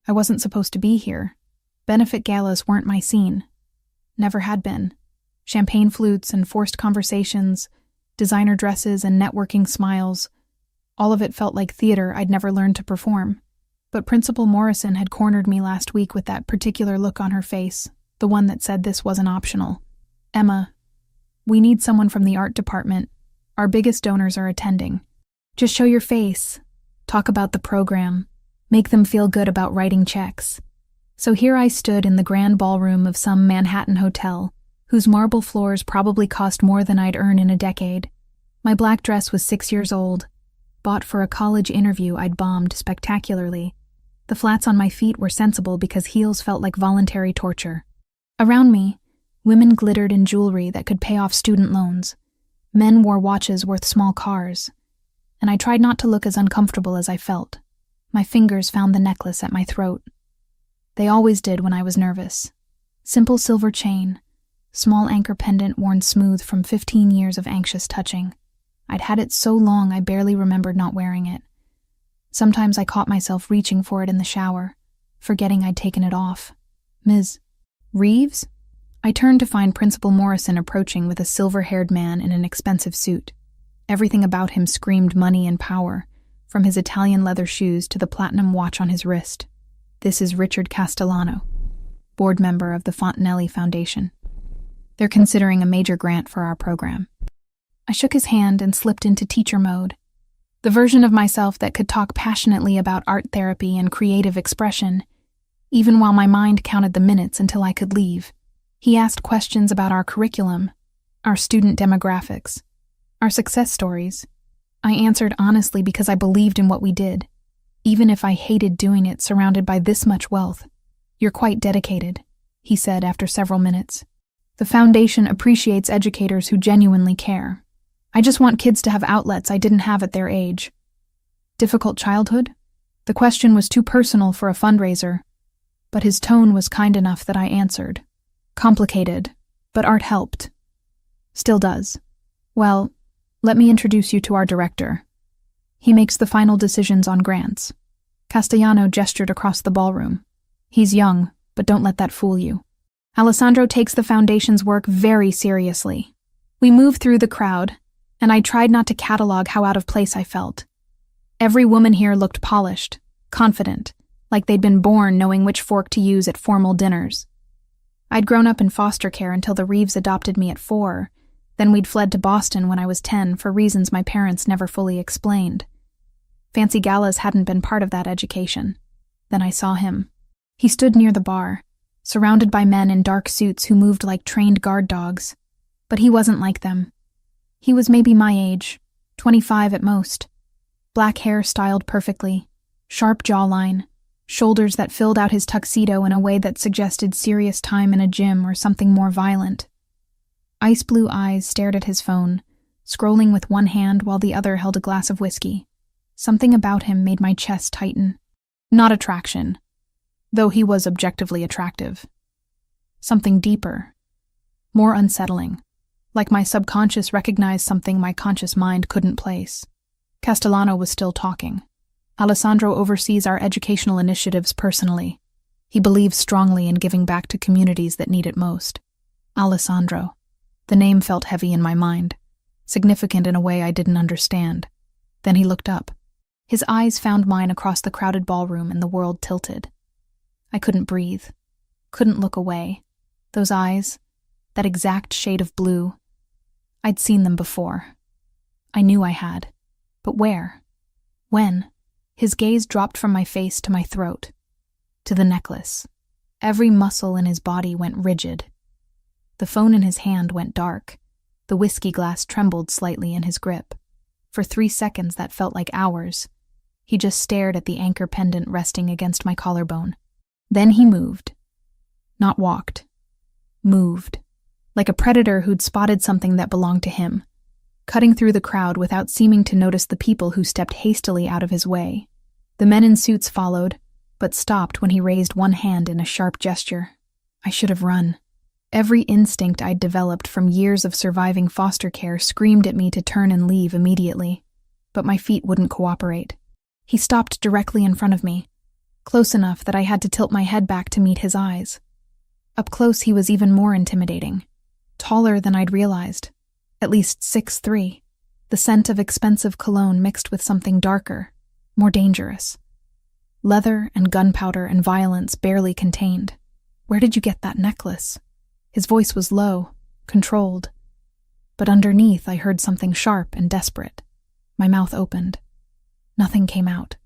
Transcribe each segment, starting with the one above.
I wasn't supposed to be here. Benefit galas weren't my scene. Never had been. Champagne flutes and forced conversations, designer dresses and networking smiles. All of it felt like theater I'd never learned to perform. But Principal Morrison had cornered me last week with that particular look on her face, the one that said this wasn't optional. "Emma, we need someone from the art department. Our biggest donors are attending. Just show your face. Talk about the program. Make them feel good about writing checks." So here I stood in the grand ballroom of some Manhattan hotel, whose marble floors probably cost more than I'd earn in a decade. My black dress was 6 years old, bought for a college interview I'd bombed spectacularly. The flats on my feet were sensible because heels felt like voluntary torture. Around me, women glittered in jewelry that could pay off student loans. Men wore watches worth small cars. And I tried not to look as uncomfortable as I felt. My fingers found the necklace at my throat. They always did when I was nervous. Simple silver chain, small anchor pendant worn smooth from 15 years of anxious touching. I'd had it so long I barely remembered not wearing it. Sometimes I caught myself reaching for it in the shower, forgetting I'd taken it off. "Ms. Reeves?" I turned to find Principal Morrison approaching with a silver-haired man in an expensive suit. Everything about him screamed money and power, from his Italian leather shoes to the platinum watch on his wrist. "This is Richard Castellano, board member of the Fontanelli Foundation. They're considering a major grant for our program." I shook his hand and slipped into teacher mode. The version of myself that could talk passionately about art therapy and creative expression, even while my mind counted the minutes until I could leave. He asked questions about our curriculum, our student demographics, our success stories. I answered honestly because I believed in what we did, even if I hated doing it surrounded by this much wealth. "You're quite dedicated," he said after several minutes. "The foundation appreciates educators who genuinely care. I just want kids to have outlets I didn't have at their age." Difficult childhood? The question was too personal for a fundraiser, but his tone was kind enough that I answered. "Complicated, but art helped. Still does. Well, let me introduce you to our director. He makes the final decisions on grants." Castellano gestured across the ballroom. "He's young, but don't let that fool you. Alessandro takes the foundation's work very seriously." We moved through the crowd, and I tried not to catalog how out of place I felt. Every woman here looked polished, confident, like they'd been born knowing which fork to use at formal dinners. I'd grown up in foster care until the Reeves adopted me at 4, then we'd fled to Boston when I was 10 for reasons my parents never fully explained. Fancy galas hadn't been part of that education. Then I saw him. He stood near the bar, surrounded by men in dark suits who moved like trained guard dogs. But he wasn't like them. He was maybe my age, 25 at most. Black hair styled perfectly, sharp jawline, shoulders that filled out his tuxedo in a way that suggested serious time in a gym or something more violent. Ice blue eyes stared at his phone, scrolling with one hand while the other held a glass of whiskey. Something about him made my chest tighten. Not attraction, though he was objectively attractive. Something deeper, more unsettling, like my subconscious recognized something my conscious mind couldn't place. Castellano was still talking. "Alessandro oversees our educational initiatives personally. He believes strongly in giving back to communities that need it most." Alessandro. The name felt heavy in my mind, significant in a way I didn't understand. Then he looked up. His eyes found mine across the crowded ballroom and the world tilted. I couldn't breathe, couldn't look away. Those eyes, that exact shade of blue. I'd seen them before. I knew I had. But where? When? His gaze dropped from my face to my throat, to the necklace. Every muscle in his body went rigid. The phone in his hand went dark. The whiskey glass trembled slightly in his grip. For 3 seconds that felt like hours. He just stared at the anchor pendant resting against my collarbone. Then he moved. Not walked. Moved. Like a predator who'd spotted something that belonged to him, cutting through the crowd without seeming to notice the people who stepped hastily out of his way. The men in suits followed, but stopped when he raised one hand in a sharp gesture. I should have run. Every instinct I'd developed from years of surviving foster care screamed at me to turn and leave immediately, but my feet wouldn't cooperate. He stopped directly in front of me, close enough that I had to tilt my head back to meet his eyes. Up close, he was even more intimidating. Taller than I'd realized, at least 6'3", the scent of expensive cologne mixed with something darker, more dangerous. Leather and gunpowder and violence barely contained. "Where did you get that necklace?" His voice was low, controlled. But underneath, I heard something sharp and desperate. My mouth opened. Nothing came out.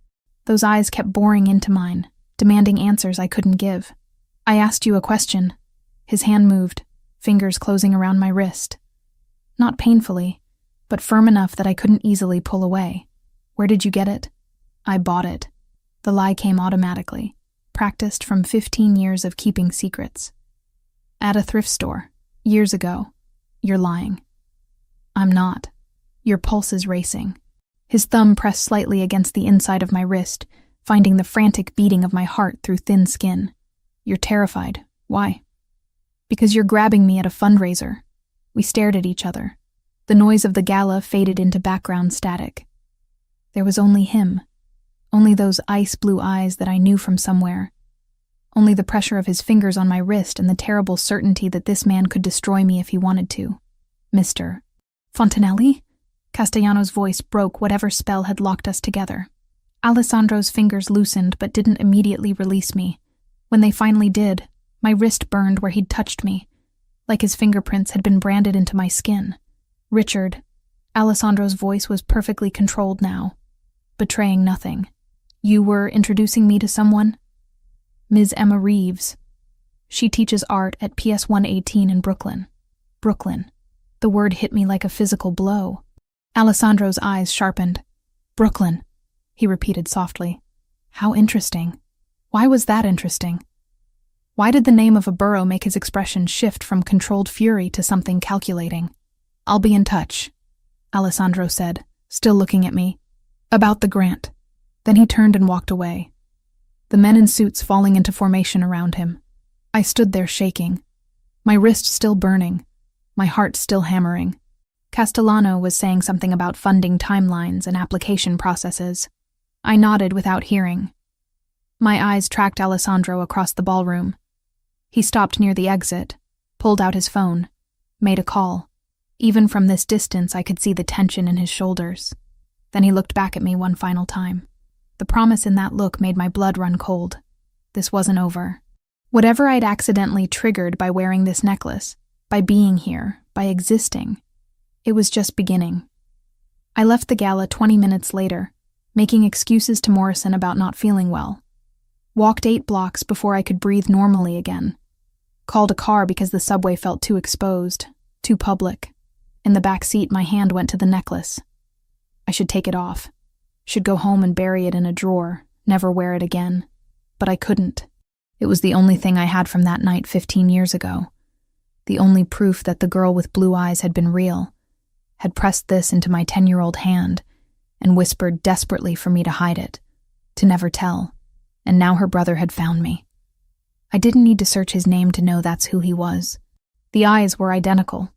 Those eyes kept boring into mine, demanding answers I couldn't give. "I asked you a question." His hand moved, fingers closing around my wrist. Not painfully, but firm enough that I couldn't easily pull away. "Where did you get it?" "I bought it." The lie came automatically, practiced from 15 years of keeping secrets. "At a thrift store, years ago." "You're lying." "I'm not." Your pulse is racing. His thumb pressed slightly against the inside of my wrist, finding the frantic beating of my heart through thin skin. "You're terrified. Why?" "Because you're grabbing me at a fundraiser." We stared at each other. The noise of the gala faded into background static. There was only him. Only those ice-blue eyes that I knew from somewhere. Only the pressure of his fingers on my wrist and the terrible certainty that this man could destroy me if he wanted to. "Mr. Fontanelli?" Castellano's voice broke whatever spell had locked us together. Alessandro's fingers loosened but didn't immediately release me. When they finally did, my wrist burned where he'd touched me, like his fingerprints had been branded into my skin. "Richard." Alessandro's voice was perfectly controlled now, betraying nothing. "You were introducing me to someone?" "Ms. Emma Reeves. She teaches art at PS 118 in Brooklyn." Brooklyn. The word hit me like a physical blow. Alessandro's eyes sharpened. "Brooklyn," he repeated softly. "How interesting. Why was that interesting?" Why did the name of a borough make his expression shift from controlled fury to something calculating? "I'll be in touch," Alessandro said, still looking at me. "About the grant." Then he turned and walked away, the men in suits falling into formation around him. I stood there shaking, my wrist still burning, my heart still hammering. Castellano was saying something about funding timelines and application processes. I nodded without hearing. My eyes tracked Alessandro across the ballroom. He stopped near the exit, pulled out his phone, made a call. Even from this distance, I could see the tension in his shoulders. Then he looked back at me one final time. The promise in that look made my blood run cold. This wasn't over. Whatever I'd accidentally triggered by wearing this necklace, by being here, by existing, it was just beginning. I left the gala 20 minutes later, making excuses to Morrison about not feeling well. Walked 8 blocks before I could breathe normally again. Called a car because the subway felt too exposed, too public. In the back seat, my hand went to the necklace. I should take it off. Should go home and bury it in a drawer, never wear it again. But I couldn't. It was the only thing I had from that night 15 years ago. The only proof that the girl with blue eyes had been real. Had pressed this into my 10-year-old hand and whispered desperately for me to hide it, to never tell. And now her brother had found me. I didn't need to search his name to know that's who he was. The eyes were identical.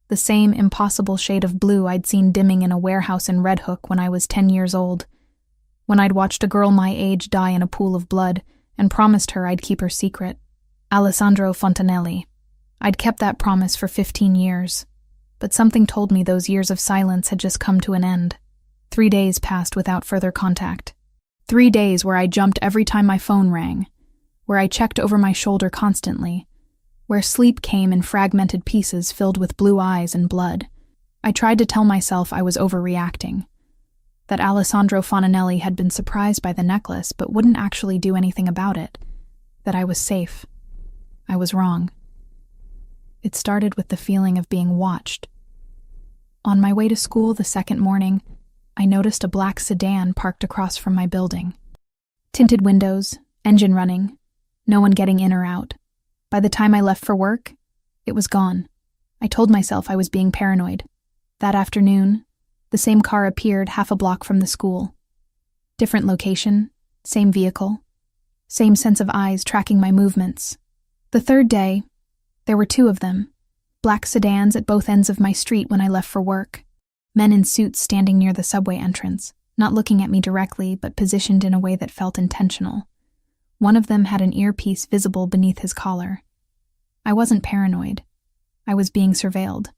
The same impossible shade of blue I'd seen dimming in a warehouse in Red Hook when I was 10 years old, when I'd watched a girl my age die in a pool of blood and promised her I'd keep her secret. Alessandro Fontanelli. I'd kept that promise for 15 years, but something told me those years of silence had just come to an end. 3 days passed without further contact. 3 days where I jumped every time my phone rang, where I checked over my shoulder constantly, where sleep came in fragmented pieces filled with blue eyes and blood. I tried to tell myself I was overreacting, that Alessandro Fontanelli had been surprised by the necklace but wouldn't actually do anything about it, that I was safe. I was wrong. It started with the feeling of being watched. On my way to school the second morning, I noticed a black sedan parked across from my building. Tinted windows, engine running, no one getting in or out. By the time I left for work, it was gone. I told myself I was being paranoid. That afternoon, the same car appeared half a block from the school. Different location, same vehicle, same sense of eyes tracking my movements. The third day, there were 2 of them, black sedans at both ends of my street when I left for work. Men in suits standing near the subway entrance, not looking at me directly but positioned in a way that felt intentional. One of them had an earpiece visible beneath his collar. I wasn't paranoid. I was being surveilled.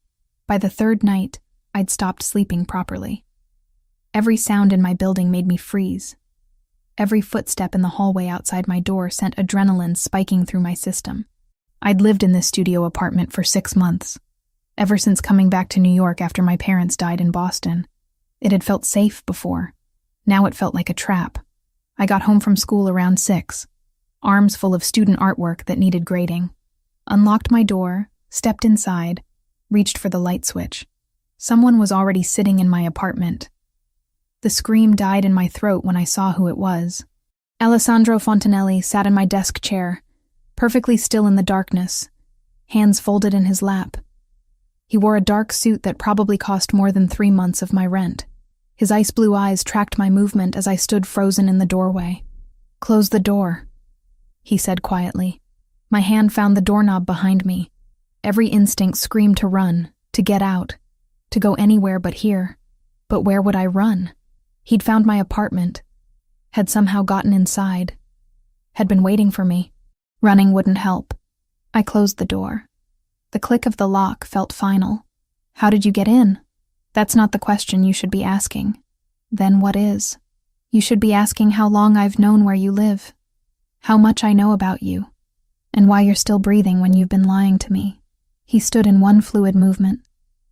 By the third night, I'd stopped sleeping properly. Every sound in my building made me freeze. Every footstep in the hallway outside my door sent adrenaline spiking through my system. I'd lived in this studio apartment for 6 months. Ever since coming back to New York after my parents died in Boston. It had felt safe before. Now it felt like a trap. I got home from school around 6, arms full of student artwork that needed grading. Unlocked my door, stepped inside, reached for the light switch. Someone was already sitting in my apartment. The scream died in my throat when I saw who it was. Alessandro Fontanelli sat in my desk chair, perfectly still in the darkness, hands folded in his lap. He wore a dark suit that probably cost more than 3 months of my rent. His ice blue eyes tracked my movement as I stood frozen in the doorway. "Close the door," he said quietly. My hand found the doorknob behind me. Every instinct screamed to run, to get out, to go anywhere but here. But where would I run? He'd found my apartment, had somehow gotten inside, had been waiting for me. Running wouldn't help. I closed the door. The click of the lock felt final. How did you get in? That's not the question you should be asking. Then what is? You should be asking how long I've known where you live, how much I know about you, and why you're still breathing when you've been lying to me. He stood in one fluid movement,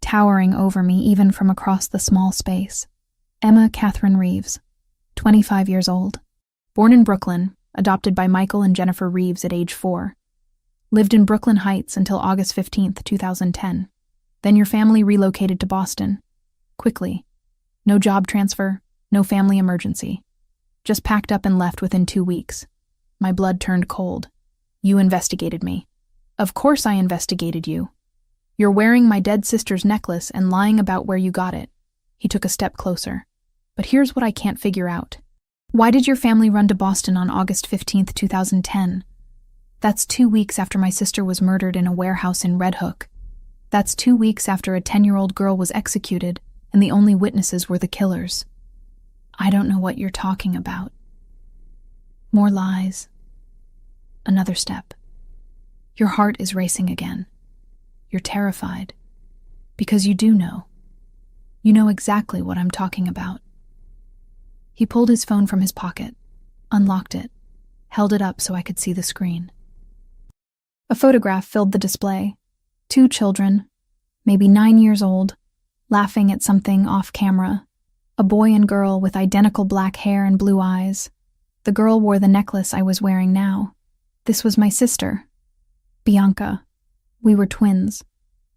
towering over me even from across the small space. Emma Catherine Reeves, 25 years old. Born in Brooklyn, adopted by Michael and Jennifer Reeves at age 4. Lived in Brooklyn Heights until August 15th, 2010. Then your family relocated to Boston. Quickly. No job transfer, no family emergency. Just packed up and left within 2 weeks. My blood turned cold. You investigated me. Of course I investigated you. You're wearing my dead sister's necklace and lying about where you got it. He took a step closer. But here's what I can't figure out. Why did your family run to Boston on August 15th, 2010? That's 2 weeks after my sister was murdered in a warehouse in Red Hook. That's 2 weeks after a 10-year-old girl was executed and the only witnesses were the killers. I don't know what you're talking about. More lies. Another step. Your heart is racing again. You're terrified. Because you do know. You know exactly what I'm talking about. He pulled his phone from his pocket, unlocked it, held it up so I could see the screen. A photograph filled the display. 2 children, maybe 9 years old, laughing at something off camera. A boy and girl with identical black hair and blue eyes. The girl wore the necklace I was wearing now. This was my sister, Bianca. We were twins.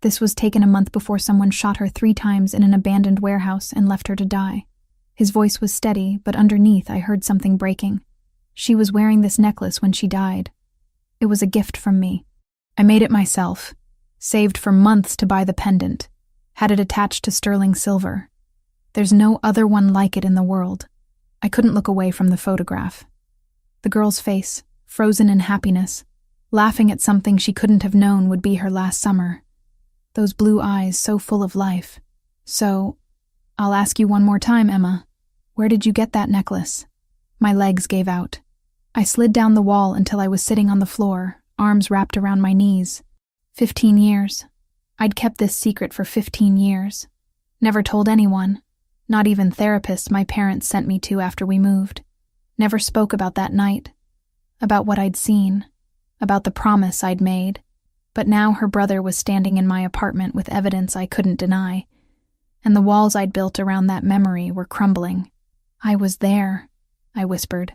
This was taken a month before someone shot her 3 times in an abandoned warehouse and left her to die. His voice was steady, but underneath I heard something breaking. She was wearing this necklace when she died. It was a gift from me. I made it myself, saved for months to buy the pendant, had it attached to sterling silver. There's no other one like it in the world. I couldn't look away from the photograph. The girl's face, frozen in happiness, laughing at something she couldn't have known would be her last summer. Those blue eyes so full of life. So, I'll ask you one more time, Emma. Where did you get that necklace? My legs gave out. I slid down the wall until I was sitting on the floor, arms wrapped around my knees. 15 years. I'd kept this secret for 15 years. Never told anyone, not even therapists my parents sent me to after we moved. Never spoke about that night, about what I'd seen, about the promise I'd made. But now her brother was standing in my apartment with evidence I couldn't deny, and the walls I'd built around that memory were crumbling. I was there, I whispered.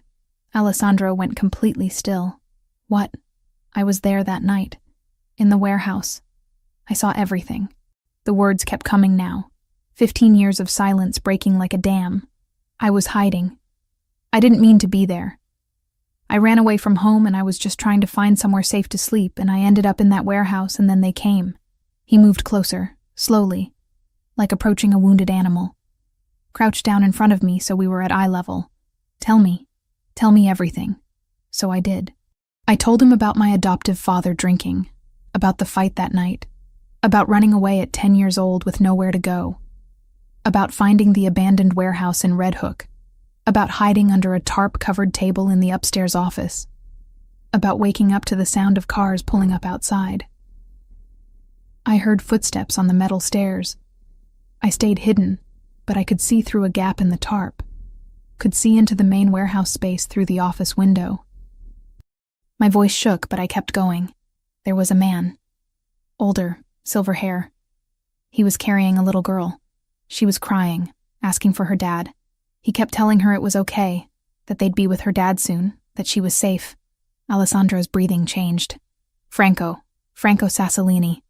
Alessandro went completely still. What? I was there that night. In the warehouse. I saw everything. The words kept coming now. 15 years of silence breaking like a dam. I was hiding. I didn't mean to be there. I ran away from home and I was just trying to find somewhere safe to sleep, and I ended up in that warehouse and then they came. He moved closer, slowly, like approaching a wounded animal. Crouched down in front of me so we were at eye level. Tell me everything. So I did. I told him about my adoptive father drinking, about the fight that night, about running away at 10 years old with nowhere to go, about finding the abandoned warehouse in Red Hook, about hiding under a tarp-covered table in the upstairs office. about waking up to the sound of cars pulling up outside. I heard footsteps on the metal stairs. I stayed hidden, but I could see through a gap in the tarp, could see into the main warehouse space through the office window. My voice shook, but I kept going. There was a man. Older, silver hair. He was carrying a little girl. She was crying, asking for her dad. He kept telling her it was okay, that they'd be with her dad soon, that she was safe. Alessandro's breathing changed. Franco Sassolini,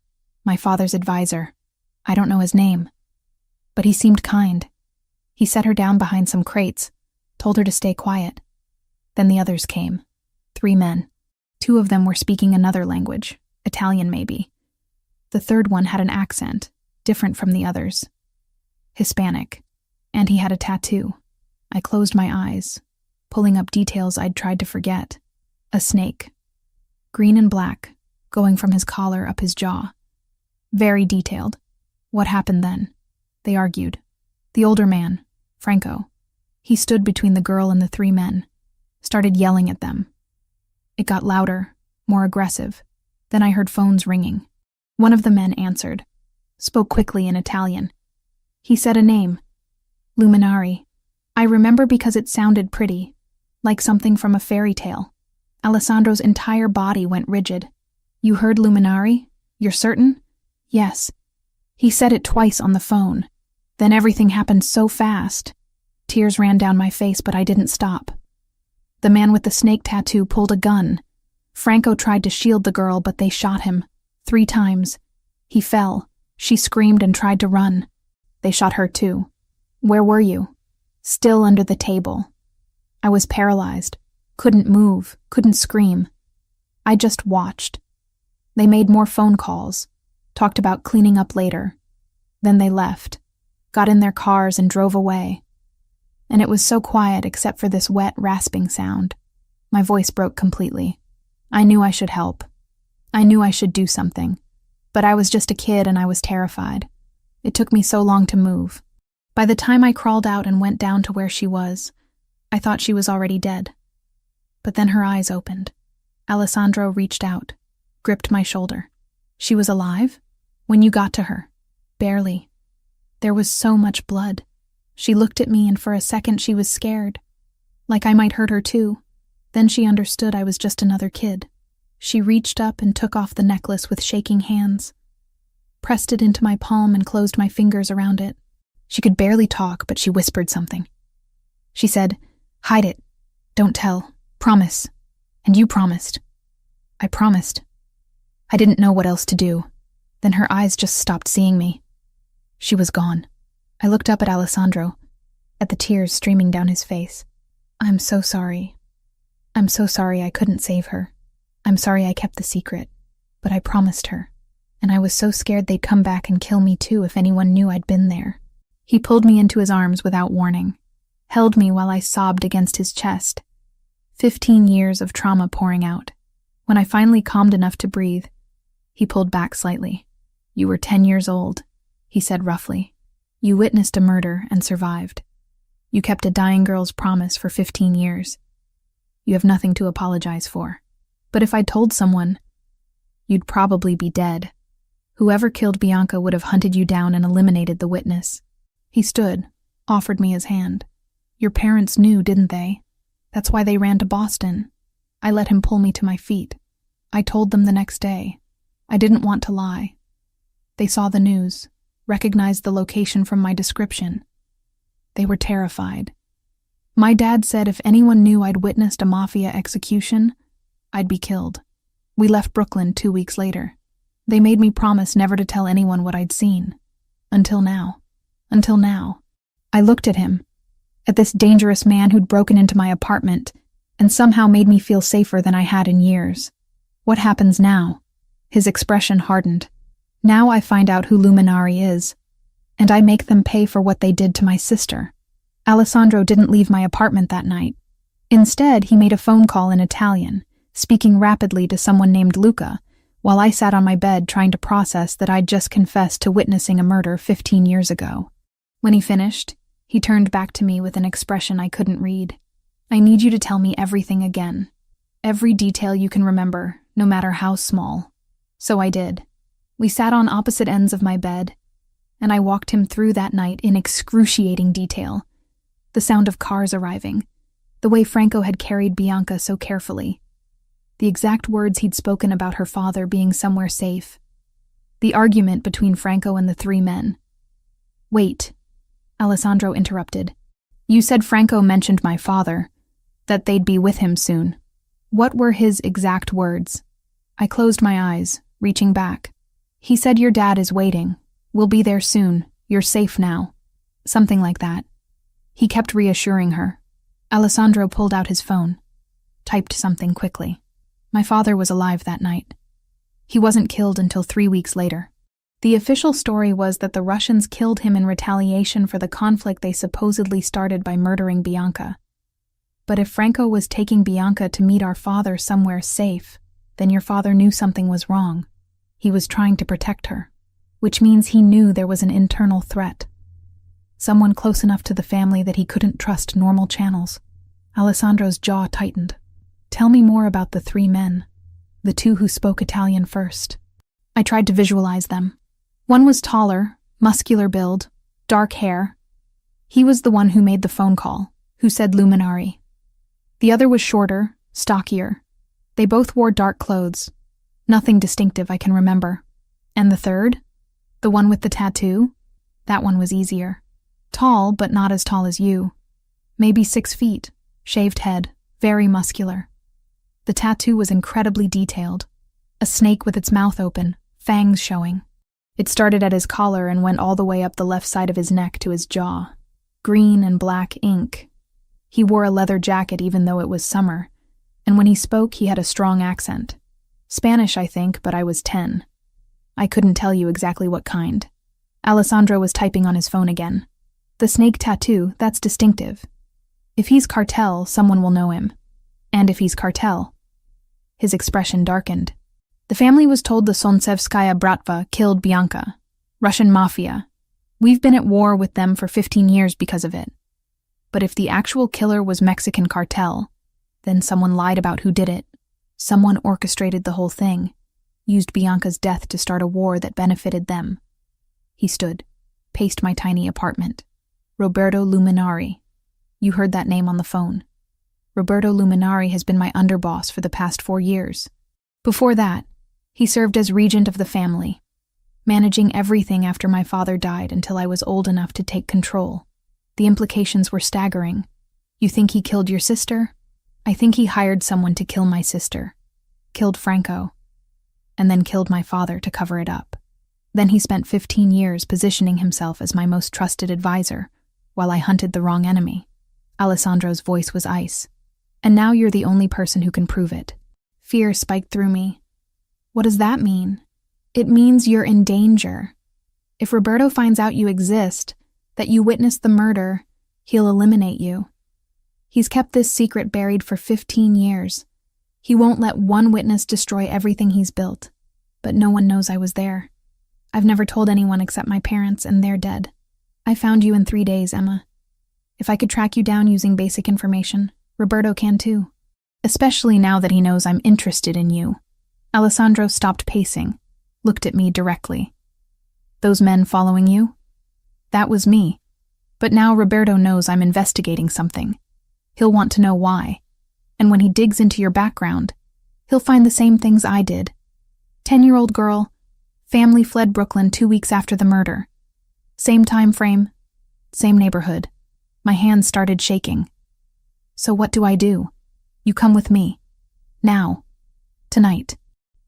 my father's advisor. I don't know his name. But he seemed kind. He set her down behind some crates, told her to stay quiet. Then the others came. 3 men. 2 of them were speaking another language, Italian maybe. The third one had an accent, different from the others. Hispanic. And he had a tattoo. I closed my eyes, pulling up details I'd tried to forget. A snake. Green and black, going from his collar up his jaw. Very detailed. What happened then? They argued. The older man, Franco, he stood between the girl and the 3 men, started yelling at them. It got louder, more aggressive. Then I heard phones ringing. One of the men answered, spoke quickly in Italian. He said a name. Luminari. I remember because it sounded pretty, like something from a fairy tale. Alessandro's entire body went rigid. You heard Luminari? You're certain? Yes. He said it twice on the phone. Then everything happened so fast. Tears ran down my face, but I didn't stop. The man with the snake tattoo pulled a gun. Franco tried to shield the girl, but they shot him. 3 times. He fell. She screamed and tried to run. They shot her too. Where were you? Still under the table. I was paralyzed. Couldn't move, couldn't scream. I just watched. They made more phone calls, talked about cleaning up later. Then they left, got in their cars and drove away. And it was so quiet except for this wet, rasping sound. My voice broke completely. I knew I should help. I knew I should do something. But I was just a kid and I was terrified. It took me so long to move. By the time I crawled out and went down to where she was, I thought she was already dead. But then her eyes opened. Alessandro reached out, gripped my shoulder. She was alive? When you got to her? Barely. There was so much blood. She looked at me and for a second she was scared. Like I might hurt her too. Then she understood I was just another kid. She reached up and took off the necklace with shaking hands, pressed it into my palm and closed my fingers around it. She could barely talk, but she whispered something. She said, "Hide it. Don't tell. Promise." And you promised. I promised. I didn't know what else to do. Then her eyes just stopped seeing me. She was gone. I looked up at Alessandro, at the tears streaming down his face. I'm so sorry. I'm so sorry I couldn't save her. I'm sorry I kept the secret. But I promised her. And I was so scared they'd come back and kill me too if anyone knew I'd been there. He pulled me into his arms without warning, held me while I sobbed against his chest. 15 years of trauma pouring out. When I finally calmed enough to breathe, he pulled back slightly. You were 10 years old, he said roughly. You witnessed a murder and survived. You kept a dying girl's promise for 15 years. You have nothing to apologize for. But if I'd told someone, you'd probably be dead. Whoever killed Bianca would have hunted you down and eliminated the witness. He stood, offered me his hand. Your parents knew, didn't they? That's why they ran to Boston. I let him pull me to my feet. I told them the next day. I didn't want to lie. They saw the news, recognized the location from my description. They were terrified. My dad said if anyone knew I'd witnessed a Mafia execution, I'd be killed. We left Brooklyn 2 weeks later. They made me promise never to tell anyone what I'd seen. Until now. Until now. I looked at him, at this dangerous man who'd broken into my apartment and somehow made me feel safer than I had in years. What happens now? His expression hardened. Now I find out who Luminari is, and I make them pay for what they did to my sister. Alessandro didn't leave my apartment that night. Instead, he made a phone call in Italian, speaking rapidly to someone named Luca, while I sat on my bed trying to process that I'd just confessed to witnessing a murder 15 years ago. When he finished, he turned back to me with an expression I couldn't read. I need you to tell me everything again. Every detail you can remember, no matter how small. So I did. We sat on opposite ends of my bed, and I walked him through that night in excruciating detail. The sound of cars arriving, the way Franco had carried Bianca so carefully, the exact words he'd spoken about her father being somewhere safe, the argument between Franco and the three men. Wait, Alessandro interrupted. You said Franco mentioned my father, that they'd be with him soon. What were his exact words? I closed my eyes, reaching back. He said your dad is waiting. We'll be there soon. You're safe now. Something like that. He kept reassuring her. Alessandro pulled out his phone, typed something quickly. My father was alive that night. He wasn't killed until 3 weeks later. The official story was that the Russians killed him in retaliation for the conflict they supposedly started by murdering Bianca. But if Franco was taking Bianca to meet our father somewhere safe, then your father knew something was wrong. He was trying to protect her, which means he knew there was an internal threat. Someone close enough to the family that he couldn't trust normal channels. Alessandro's jaw tightened. Tell me more about the three men, the two who spoke Italian first. I tried to visualize them. One was taller, muscular build, dark hair. He was the one who made the phone call, who said luminari. The other was shorter, stockier. They both wore dark clothes. Nothing distinctive I can remember. And the third? The one with the tattoo? That one was easier. Tall, but not as tall as you. Maybe 6 feet, shaved head, very muscular. The tattoo was incredibly detailed. A snake with its mouth open, fangs showing. It started at his collar and went all the way up the left side of his neck to his jaw. Green and black ink. He wore a leather jacket even though it was summer, and when he spoke he had a strong accent. Spanish, I think, but I was 10. I couldn't tell you exactly what kind. Alessandro was typing on his phone again. The snake tattoo, that's distinctive. If he's cartel, someone will know him. And if he's cartel. His expression darkened. The family was told the Solntsevskaya Bratva killed Bianca. Russian Mafia. We've been at war with them for 15 years because of it. But if the actual killer was Mexican cartel, then someone lied about who did it. Someone orchestrated the whole thing, used Bianca's death to start a war that benefited them. He stood, paced my tiny apartment. Roberto Luminari. You heard that name on the phone. Roberto Luminari has been my underboss for the past 4 years. Before that, he served as regent of the family, managing everything after my father died until I was old enough to take control. The implications were staggering. You think he killed your sister? I think he hired someone to kill my sister, killed Franco, and then killed my father to cover it up. Then he spent 15 years positioning himself as my most trusted advisor, while I hunted the wrong enemy. Alessandro's voice was ice. And now you're the only person who can prove it. Fear spiked through me. What does that mean? It means you're in danger. If Roberto finds out you exist, that you witnessed the murder, he'll eliminate you. He's kept this secret buried for 15 years. He won't let one witness destroy everything he's built. But no one knows I was there. I've never told anyone except my parents, and they're dead. I found you in 3 days, Emma. If I could track you down using basic information, Roberto can too. Especially now that he knows I'm interested in you. Alessandro stopped pacing, looked at me directly. Those men following you? That was me. But now Roberto knows I'm investigating something. He'll want to know why. And when he digs into your background, he'll find the same things I did. 10-year-old girl, family fled Brooklyn 2 weeks after the murder. Same time frame, same neighborhood. My hands started shaking. So what do I do? You come with me. Now. Tonight.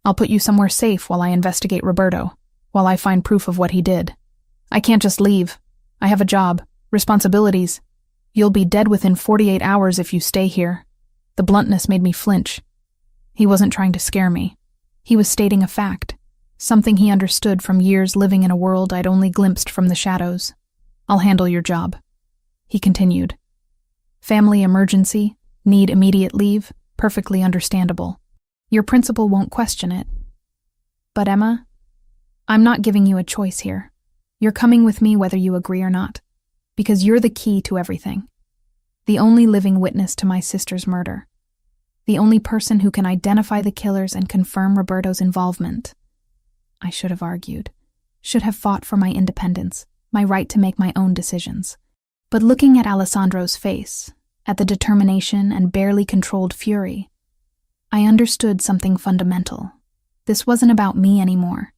I'll put you somewhere safe while I investigate Roberto, while I find proof of what he did. I can't just leave. I have a job, responsibilities. You'll be dead within 48 hours if you stay here. The bluntness made me flinch. He wasn't trying to scare me. He was stating a fact, something he understood from years living in a world I'd only glimpsed from the shadows. I'll handle your job. He continued. Family emergency, need immediate leave, perfectly understandable. Your principal won't question it. But Emma, I'm not giving you a choice here. You're coming with me whether you agree or not, because you're the key to everything. The only living witness to my sister's murder. The only person who can identify the killers and confirm Roberto's involvement. I should have argued. Should have fought for my independence, my right to make my own decisions. But looking at Alessandro's face, at the determination and barely controlled fury, I understood something fundamental. This wasn't about me anymore.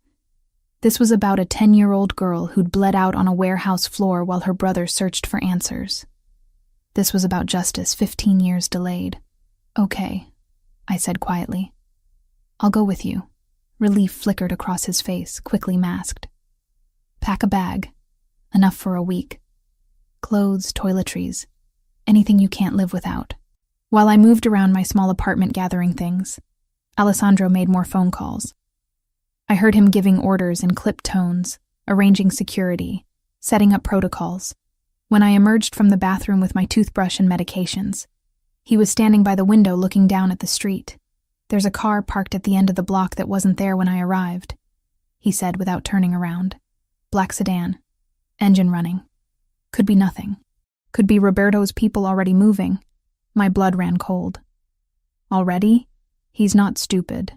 This was about a 10-year-old girl who'd bled out on a warehouse floor while her brother searched for answers. This was about justice 15 years delayed. Okay, I said quietly. I'll go with you. Relief flickered across his face, quickly masked. Pack a bag. Enough for a week. Clothes, toiletries. Anything you can't live without. While I moved around my small apartment gathering things, Alessandro made more phone calls. I heard him giving orders in clipped tones, arranging security, setting up protocols. When I emerged from the bathroom with my toothbrush and medications, he was standing by the window looking down at the street. There's a car parked at the end of the block that wasn't there when I arrived, he said without turning around. Black sedan. Engine running. Could be nothing. Could be Roberto's people already moving. My blood ran cold. Already? He's not stupid.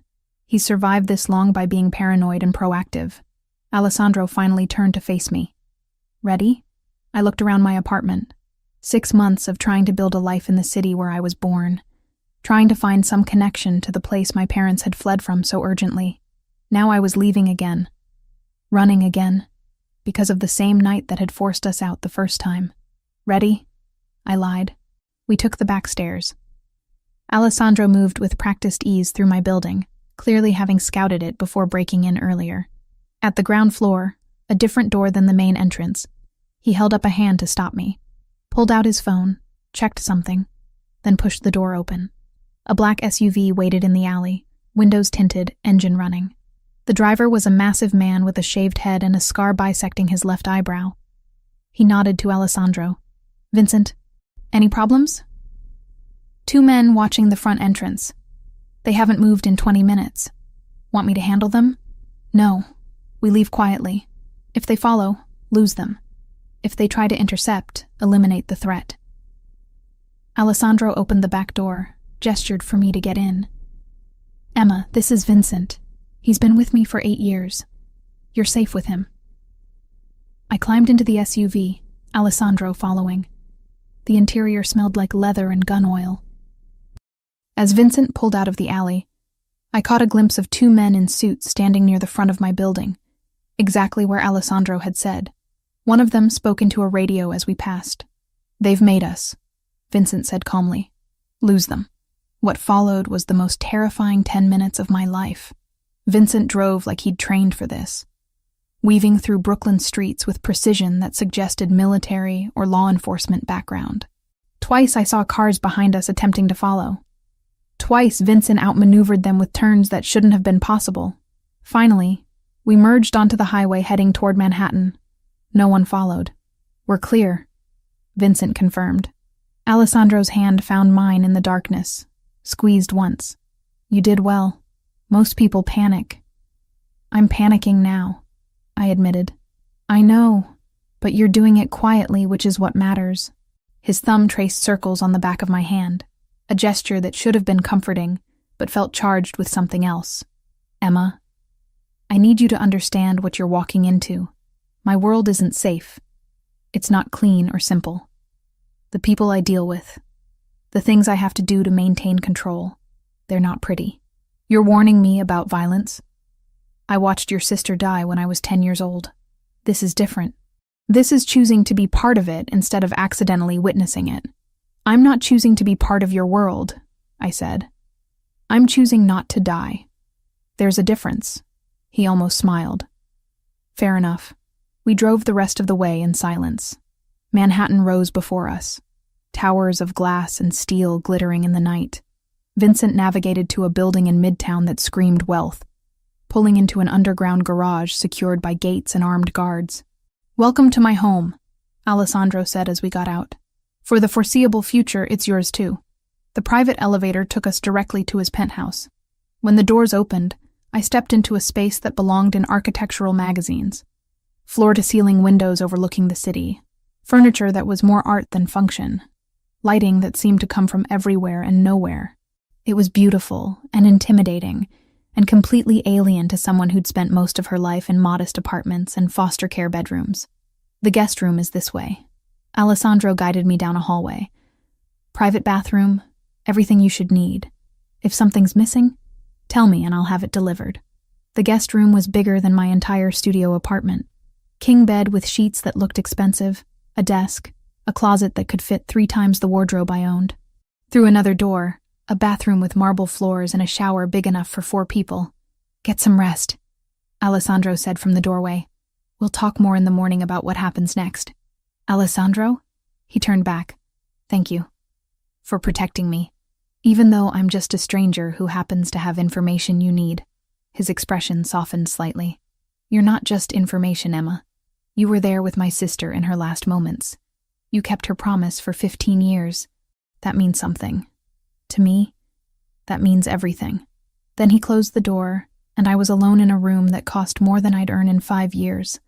He's survived this long by being paranoid and proactive. Alessandro finally turned to face me. Ready? I looked around my apartment. 6 months of trying to build a life in the city where I was born, trying to find some connection to the place my parents had fled from so urgently. Now I was leaving again. Running again. Because of the same night that had forced us out the first time. Ready? I lied. We took the back stairs. Alessandro moved with practiced ease through my building, clearly having scouted it before breaking in earlier. At the ground floor, a different door than the main entrance, he held up a hand to stop me, pulled out his phone, checked something, then pushed the door open. A black SUV waited in the alley, windows tinted, engine running. The driver was a massive man with a shaved head and a scar bisecting his left eyebrow. He nodded to Alessandro. Vincent, any problems? 2 men watching the front entrance. They haven't moved in 20 minutes. Want me to handle them? No. We leave quietly. If they follow, lose them. If they try to intercept, eliminate the threat. Alessandro opened the back door, gestured for me to get in. Emma, this is Vincent. He's been with me for 8 years. You're safe with him. I climbed into the SUV, Alessandro following. The interior smelled like leather and gun oil. As Vincent pulled out of the alley, I caught a glimpse of 2 men in suits standing near the front of my building, exactly where Alessandro had said. One of them spoke into a radio as we passed. They've made us, Vincent said calmly. Lose them. What followed was the most terrifying 10 minutes of my life. Vincent drove like he'd trained for this, weaving through Brooklyn streets with precision that suggested military or law enforcement background. Twice I saw cars behind us attempting to follow. Twice Vincent outmaneuvered them with turns that shouldn't have been possible. Finally, we merged onto the highway heading toward Manhattan. No one followed. We're clear, Vincent confirmed. Alessandro's hand found mine in the darkness, squeezed once. You did well. Most people panic. I'm panicking now, I admitted. I know, but you're doing it quietly, which is what matters. His thumb traced circles on the back of my hand, a gesture that should have been comforting, but felt charged with something else. Emma, I need you to understand what you're walking into. My world isn't safe. It's not clean or simple. The people I deal with, the things I have to do to maintain control, they're not pretty. You're warning me about violence? I watched your sister die when I was 10 years old. This is different. This is choosing to be part of it instead of accidentally witnessing it. I'm not choosing to be part of your world, I said. I'm choosing not to die. There's a difference. He almost smiled. Fair enough. We drove the rest of the way in silence. Manhattan rose before us, towers of glass and steel glittering in the night. Vincent navigated to a building in Midtown that screamed wealth, pulling into an underground garage secured by gates and armed guards. Welcome to my home, Alessandro said as we got out. For the foreseeable future, it's yours too. The private elevator took us directly to his penthouse. When the doors opened, I stepped into a space that belonged in architectural magazines. Floor-to-ceiling windows overlooking the city. Furniture that was more art than function. Lighting that seemed to come from everywhere and nowhere. It was beautiful and intimidating, and completely alien to someone who'd spent most of her life in modest apartments and foster care bedrooms. The guest room is this way. Alessandro guided me down a hallway. Private bathroom, everything you should need. If something's missing, tell me and I'll have it delivered. The guest room was bigger than my entire studio apartment. King bed with sheets that looked expensive, a desk, a closet that could fit 3 times the wardrobe I owned. Through another door, a bathroom with marble floors and a shower big enough for 4 people. Get some rest, Alessandro said from the doorway. We'll talk more in the morning about what happens next. Alessandro? He turned back. Thank you. For protecting me. Even though I'm just a stranger who happens to have information you need. His expression softened slightly. You're not just information, Emma. You were there with my sister in her last moments. You kept her promise for 15 years. That means something. To me, that means everything. Then he closed the door, and I was alone in a room that cost more than I'd earn in 5 years,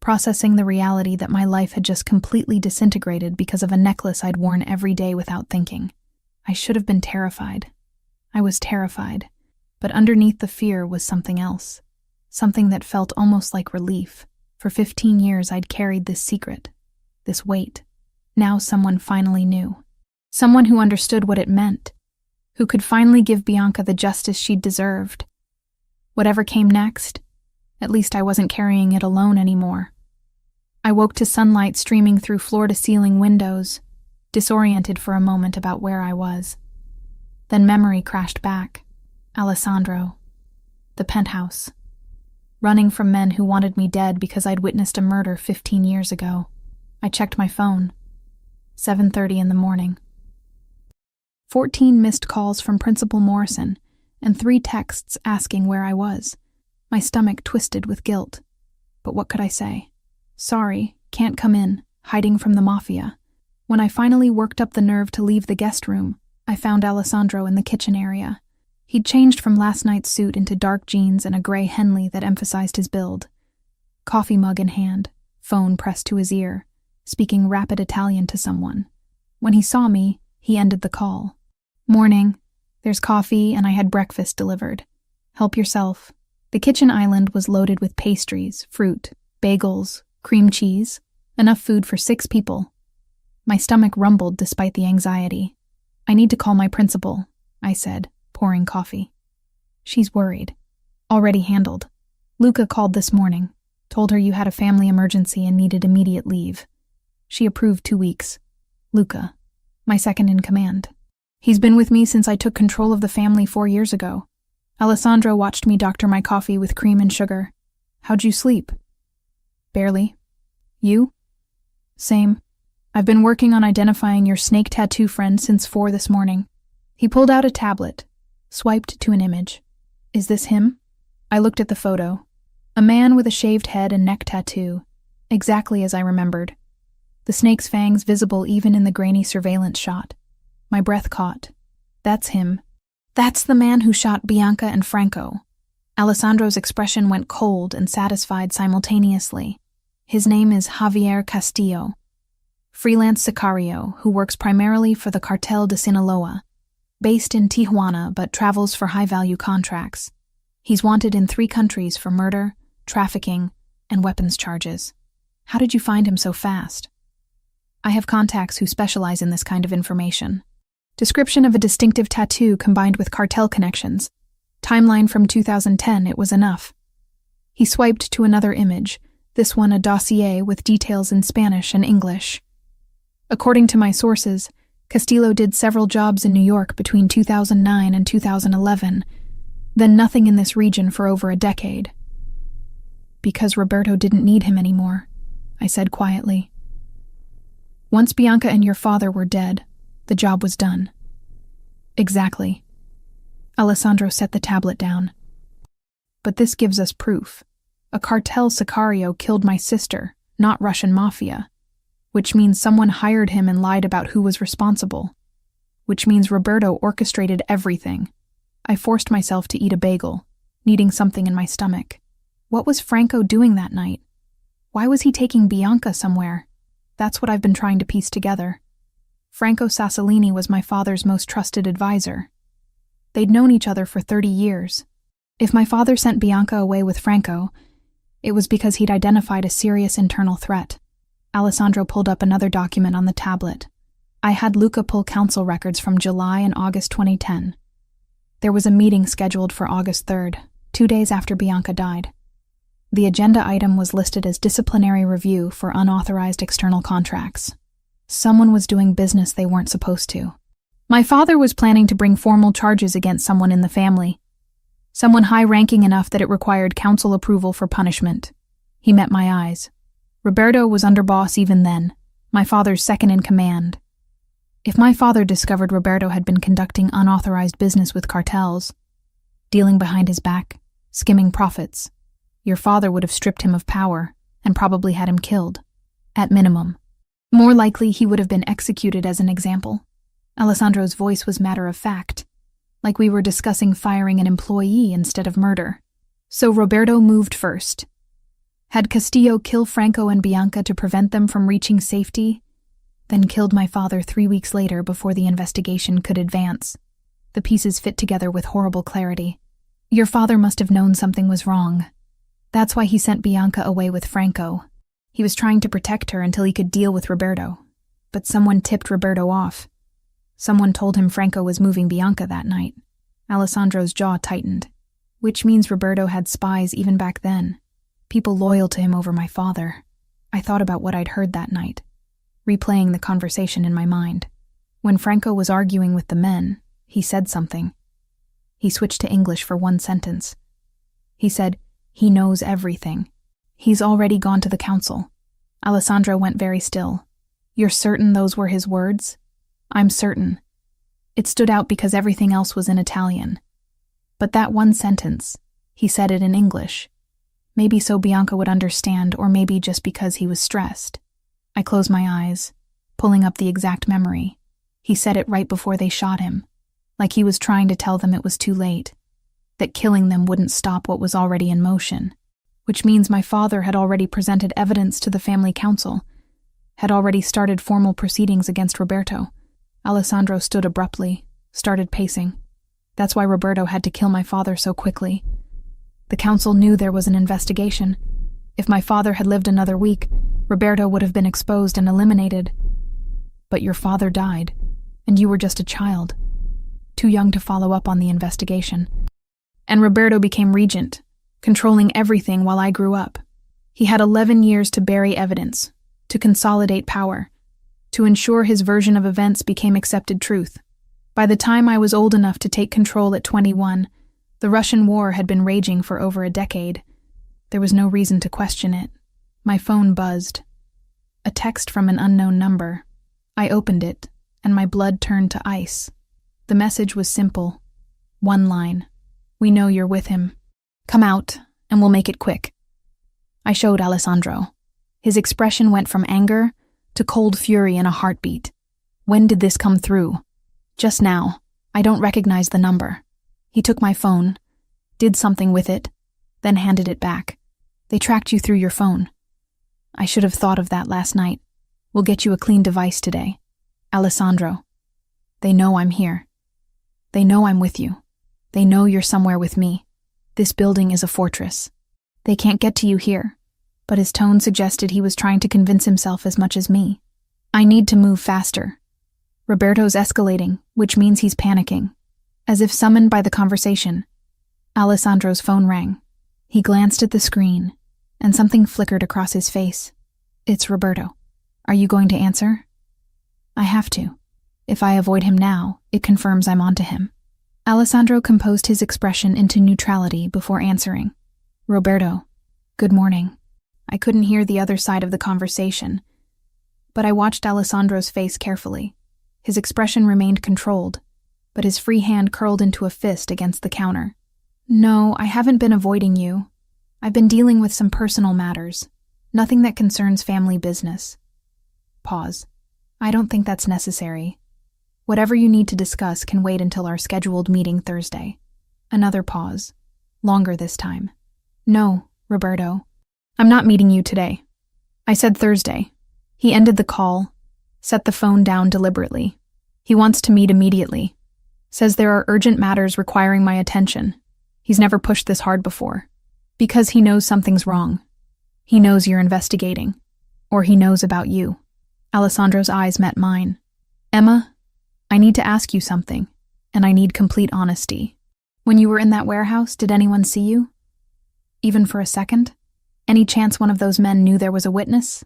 processing the reality that my life had just completely disintegrated because of a necklace I'd worn every day without thinking. I should have been terrified. I was terrified, but underneath the fear was something else, something that felt almost like relief. For 15 years I'd carried this secret, this weight. Now someone finally knew. Someone who understood what it meant, who could finally give Bianca the justice she'd deserved. Whatever came next, at least I wasn't carrying it alone anymore. I woke to sunlight streaming through floor-to-ceiling windows, disoriented for a moment about where I was. Then memory crashed back. Alessandro. The penthouse. Running from men who wanted me dead because I'd witnessed a murder 15 years ago. I checked my phone. 7:30 in the morning. 14 missed calls from Principal Morrison, and 3 texts asking where I was. My stomach twisted with guilt. But what could I say? Sorry, can't come in, hiding from the Mafia. When I finally worked up the nerve to leave the guest room, I found Alessandro in the kitchen area. He'd changed from last night's suit into dark jeans and a gray Henley that emphasized his build. Coffee mug in hand, phone pressed to his ear, speaking rapid Italian to someone. When he saw me, he ended the call. Morning. There's coffee and I had breakfast delivered. Help yourself. The kitchen island was loaded with pastries, fruit, bagels, cream cheese, enough food for 6 people. My stomach rumbled despite the anxiety. I need to call my principal, I said, pouring coffee. She's worried. Already handled. Luca called this morning, told her you had a family emergency and needed immediate leave. She approved 2 weeks. Luca, my second in command. He's been with me since I took control of the family 4 years ago. Alessandro watched me doctor my coffee with cream and sugar. How'd you sleep? Barely. You? Same. I've been working on identifying your snake tattoo friend since 4 this morning. He pulled out a tablet, swiped to an image. Is this him? I looked at the photo. A man with a shaved head and neck tattoo, exactly as I remembered. The snake's fangs visible even in the grainy surveillance shot. My breath caught. That's him. That's the man who shot Bianca and Franco. Alessandro's expression went cold and satisfied simultaneously. His name is Javier Castillo, freelance sicario who works primarily for the Cartel de Sinaloa, based in Tijuana but travels for high-value contracts. He's wanted in 3 countries for murder, trafficking, and weapons charges. How did you find him so fast? I have contacts who specialize in this kind of information. Description of a distinctive tattoo combined with cartel connections. Timeline from 2010, it was enough. He swiped to another image, this one a dossier with details in Spanish and English. According to my sources, Castillo did several jobs in New York between 2009 and 2011, then nothing in this region for over a decade. Because Roberto didn't need him anymore, I said quietly. Once Bianca and your father were dead, the job was done. Exactly. Alessandro set the tablet down. But this gives us proof. A cartel sicario killed my sister, not Russian mafia. Which means someone hired him and lied about who was responsible. Which means Roberto orchestrated everything. I forced myself to eat a bagel, needing something in my stomach. What was Franco doing that night? Why was he taking Bianca somewhere? That's what I've been trying to piece together. Franco Sassolini was my father's most trusted advisor. They'd known each other for 30 years. If my father sent Bianca away with Franco, it was because he'd identified a serious internal threat. Alessandro pulled up another document on the tablet. I had Luca pull council records from July and August 2010. There was a meeting scheduled for August 3rd, 2 days after Bianca died. The agenda item was listed as disciplinary review for unauthorized external contracts. Someone was doing business they weren't supposed to. My father was planning to bring formal charges against someone in the family, someone high-ranking enough that it required council approval for punishment. He met my eyes. Roberto was underboss even then, my father's second in command. If my father discovered Roberto had been conducting unauthorized business with cartels, dealing behind his back, skimming profits, your father would have stripped him of power and probably had him killed, at minimum. More likely, he would have been executed as an example. Alessandro's voice was matter of fact, like we were discussing firing an employee instead of murder. So Roberto moved first. Had Castillo kill Franco and Bianca to prevent them from reaching safety, then killed my father 3 weeks later before the investigation could advance. The pieces fit together with horrible clarity. Your father must have known something was wrong. That's why he sent Bianca away with Franco. He was trying to protect her until he could deal with Roberto. But someone tipped Roberto off. Someone told him Franco was moving Bianca that night. Alessandro's jaw tightened, which means Roberto had spies even back then. People loyal to him over my father. I thought about what I'd heard that night, replaying the conversation in my mind. When Franco was arguing with the men, he said something. He switched to English for one sentence. He said, "He knows everything. He's already gone to the council." Alessandro went very still. "You're certain those were his words?" "I'm certain." It stood out because everything else was in Italian. But that one sentence, he said it in English. Maybe so Bianca would understand, or maybe just because he was stressed. I closed my eyes, pulling up the exact memory. He said it right before they shot him, like he was trying to tell them it was too late, that killing them wouldn't stop what was already in motion, which means my father had already presented evidence to the family council, had already started formal proceedings against Roberto. Alessandro stood abruptly, started pacing. That's why Roberto had to kill my father so quickly. The council knew there was an investigation. If my father had lived another week, Roberto would have been exposed and eliminated. But your father died, and you were just a child, too young to follow up on the investigation. And Roberto became regent, controlling everything while I grew up. He had 11 years to bury evidence, to consolidate power, to ensure his version of events became accepted truth. By the time I was old enough to take control at 21, the Russian war had been raging for over a decade. There was no reason to question it. My phone buzzed. A text from an unknown number. I opened it, and my blood turned to ice. The message was simple. One line. "We know you're with him. Come out, and we'll make it quick." I showed Alessandro. His expression went from anger to cold fury in a heartbeat. "When did this come through?" "Just now. I don't recognize the number." He took my phone, did something with it, then handed it back. "They tracked you through your phone." "I should have thought of that last night. We'll get you a clean device today." "Alessandro, they know I'm here. They know I'm with you. They know you're somewhere with me. This building is a fortress. They can't get to you here." But his tone suggested he was trying to convince himself as much as me. "I need to move faster. Roberto's escalating, which means he's panicking." As if summoned by the conversation, Alessandro's phone rang. He glanced at the screen, and something flickered across his face. "It's Roberto. Are you going to answer?" "I have to. If I avoid him now, it confirms I'm onto him." Alessandro composed his expression into neutrality before answering. "Roberto, good morning." I couldn't hear the other side of the conversation, but I watched Alessandro's face carefully. His expression remained controlled, but his free hand curled into a fist against the counter. "No, I haven't been avoiding you. I've been dealing with some personal matters. Nothing that concerns family business." Pause. "I don't think that's necessary. Whatever you need to discuss can wait until our scheduled meeting Thursday." Another pause. Longer this time. "No, Roberto. I'm not meeting you today. I said Thursday." He ended the call, set the phone down deliberately. "He wants to meet immediately. Says there are urgent matters requiring my attention. He's never pushed this hard before. Because he knows something's wrong. He knows you're investigating. Or he knows about you. Alessandro's eyes met mine. Emma, I need to ask you something, and I need complete honesty. When you were in that warehouse, did anyone see you? Even for a second? Any chance one of those men knew there was a witness?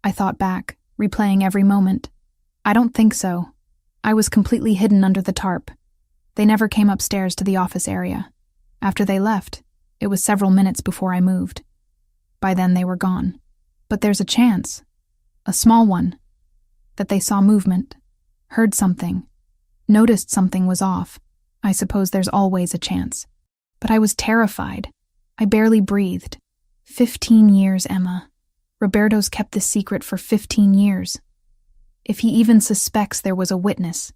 I thought back, replaying every moment. I don't think so. I was completely hidden under the tarp. They never came upstairs to the office area. After they left, it was several minutes before I moved. By then they were gone. But there's a chance, a small one, that they saw movement, heard something, noticed something was off. I suppose there's always a chance. But I was terrified. I barely breathed. 15 years, Emma. Roberto's kept this secret for 15 years. If he even suspects there was a witness,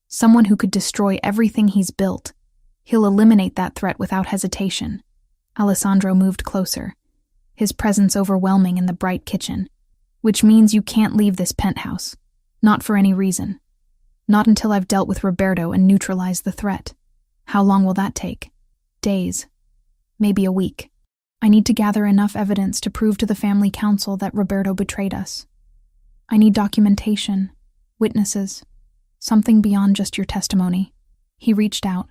someone who could destroy everything he's built, he'll eliminate that threat without hesitation. Alessandro moved closer, his presence overwhelming in the bright kitchen. Which means you can't leave this penthouse. Not for any reason. Not until I've dealt with Roberto and neutralized the threat. How long will that take? Days. Maybe a week. I need to gather enough evidence to prove to the family council that Roberto betrayed us. I need documentation, witnesses, something beyond just your testimony. He reached out,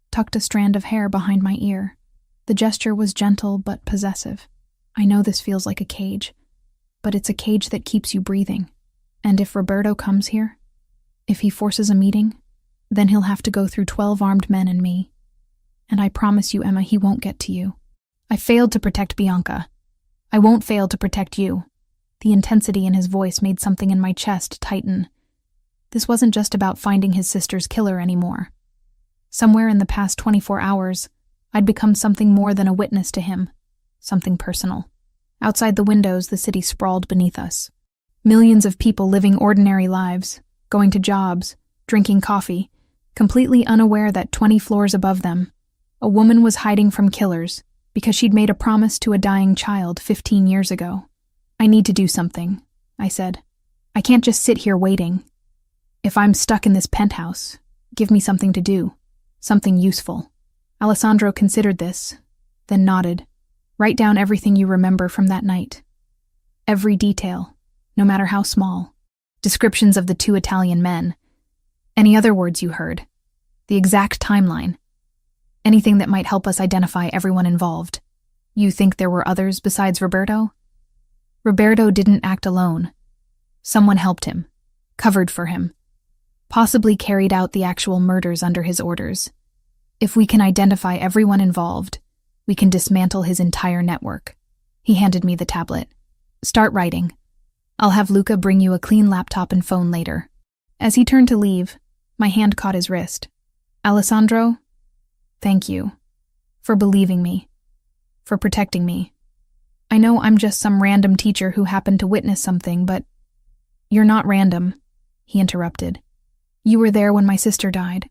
tucked a strand of hair behind my ear. The gesture was gentle but possessive. I know this feels like a cage, but it's a cage that keeps you breathing. And if Roberto comes here, if he forces a meeting, then he'll have to go through 12 armed men and me. And I promise you, Emma, he won't get to you. I failed to protect Bianca. I won't fail to protect you. The intensity in his voice made something in my chest tighten. This wasn't just about finding his sister's killer anymore. Somewhere in the past 24 hours, I'd become something more than a witness to him, something personal. Outside the windows, the city sprawled beneath us. Millions of people living ordinary lives, going to jobs, drinking coffee, completely unaware that 20 floors above them, a woman was hiding from killers because she'd made a promise to a dying child 15 years ago. I need to do something, I said. I can't just sit here waiting. If I'm stuck in this penthouse, give me something to do, something useful. Alessandro considered this, then nodded. Write down everything you remember from that night. Every detail, no matter how small. Descriptions of the 2 Italian men. Any other words you heard. The exact timeline. Anything that might help us identify everyone involved. You think there were others besides Roberto? Roberto didn't act alone. Someone helped him, covered for him, possibly carried out the actual murders under his orders. If we can identify everyone involved, we can dismantle his entire network. He handed me the tablet. Start writing. I'll have Luca bring you a clean laptop and phone later. As he turned to leave, my hand caught his wrist. Alessandro, thank you. For believing me. For protecting me. I know I'm just some random teacher who happened to witness something, but you're not random, he interrupted. You were there when my sister died.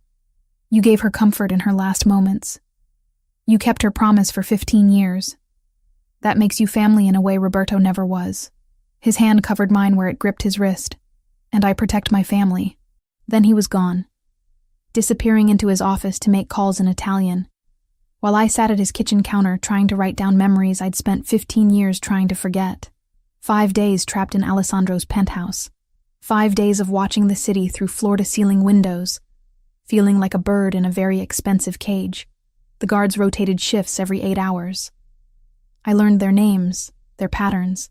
You gave her comfort in her last moments. You kept her promise for 15 years. That makes you family in a way Roberto never was. His hand covered mine where it gripped his wrist, and I protect my family. Then he was gone, disappearing into his office to make calls in Italian, while I sat at his kitchen counter trying to write down memories I'd spent 15 years trying to forget. 5 days trapped in Alessandro's penthouse. 5 days of watching the city through floor-to-ceiling windows, feeling like a bird in a very expensive cage. The guards rotated shifts every 8 hours. I learned their names, their patterns,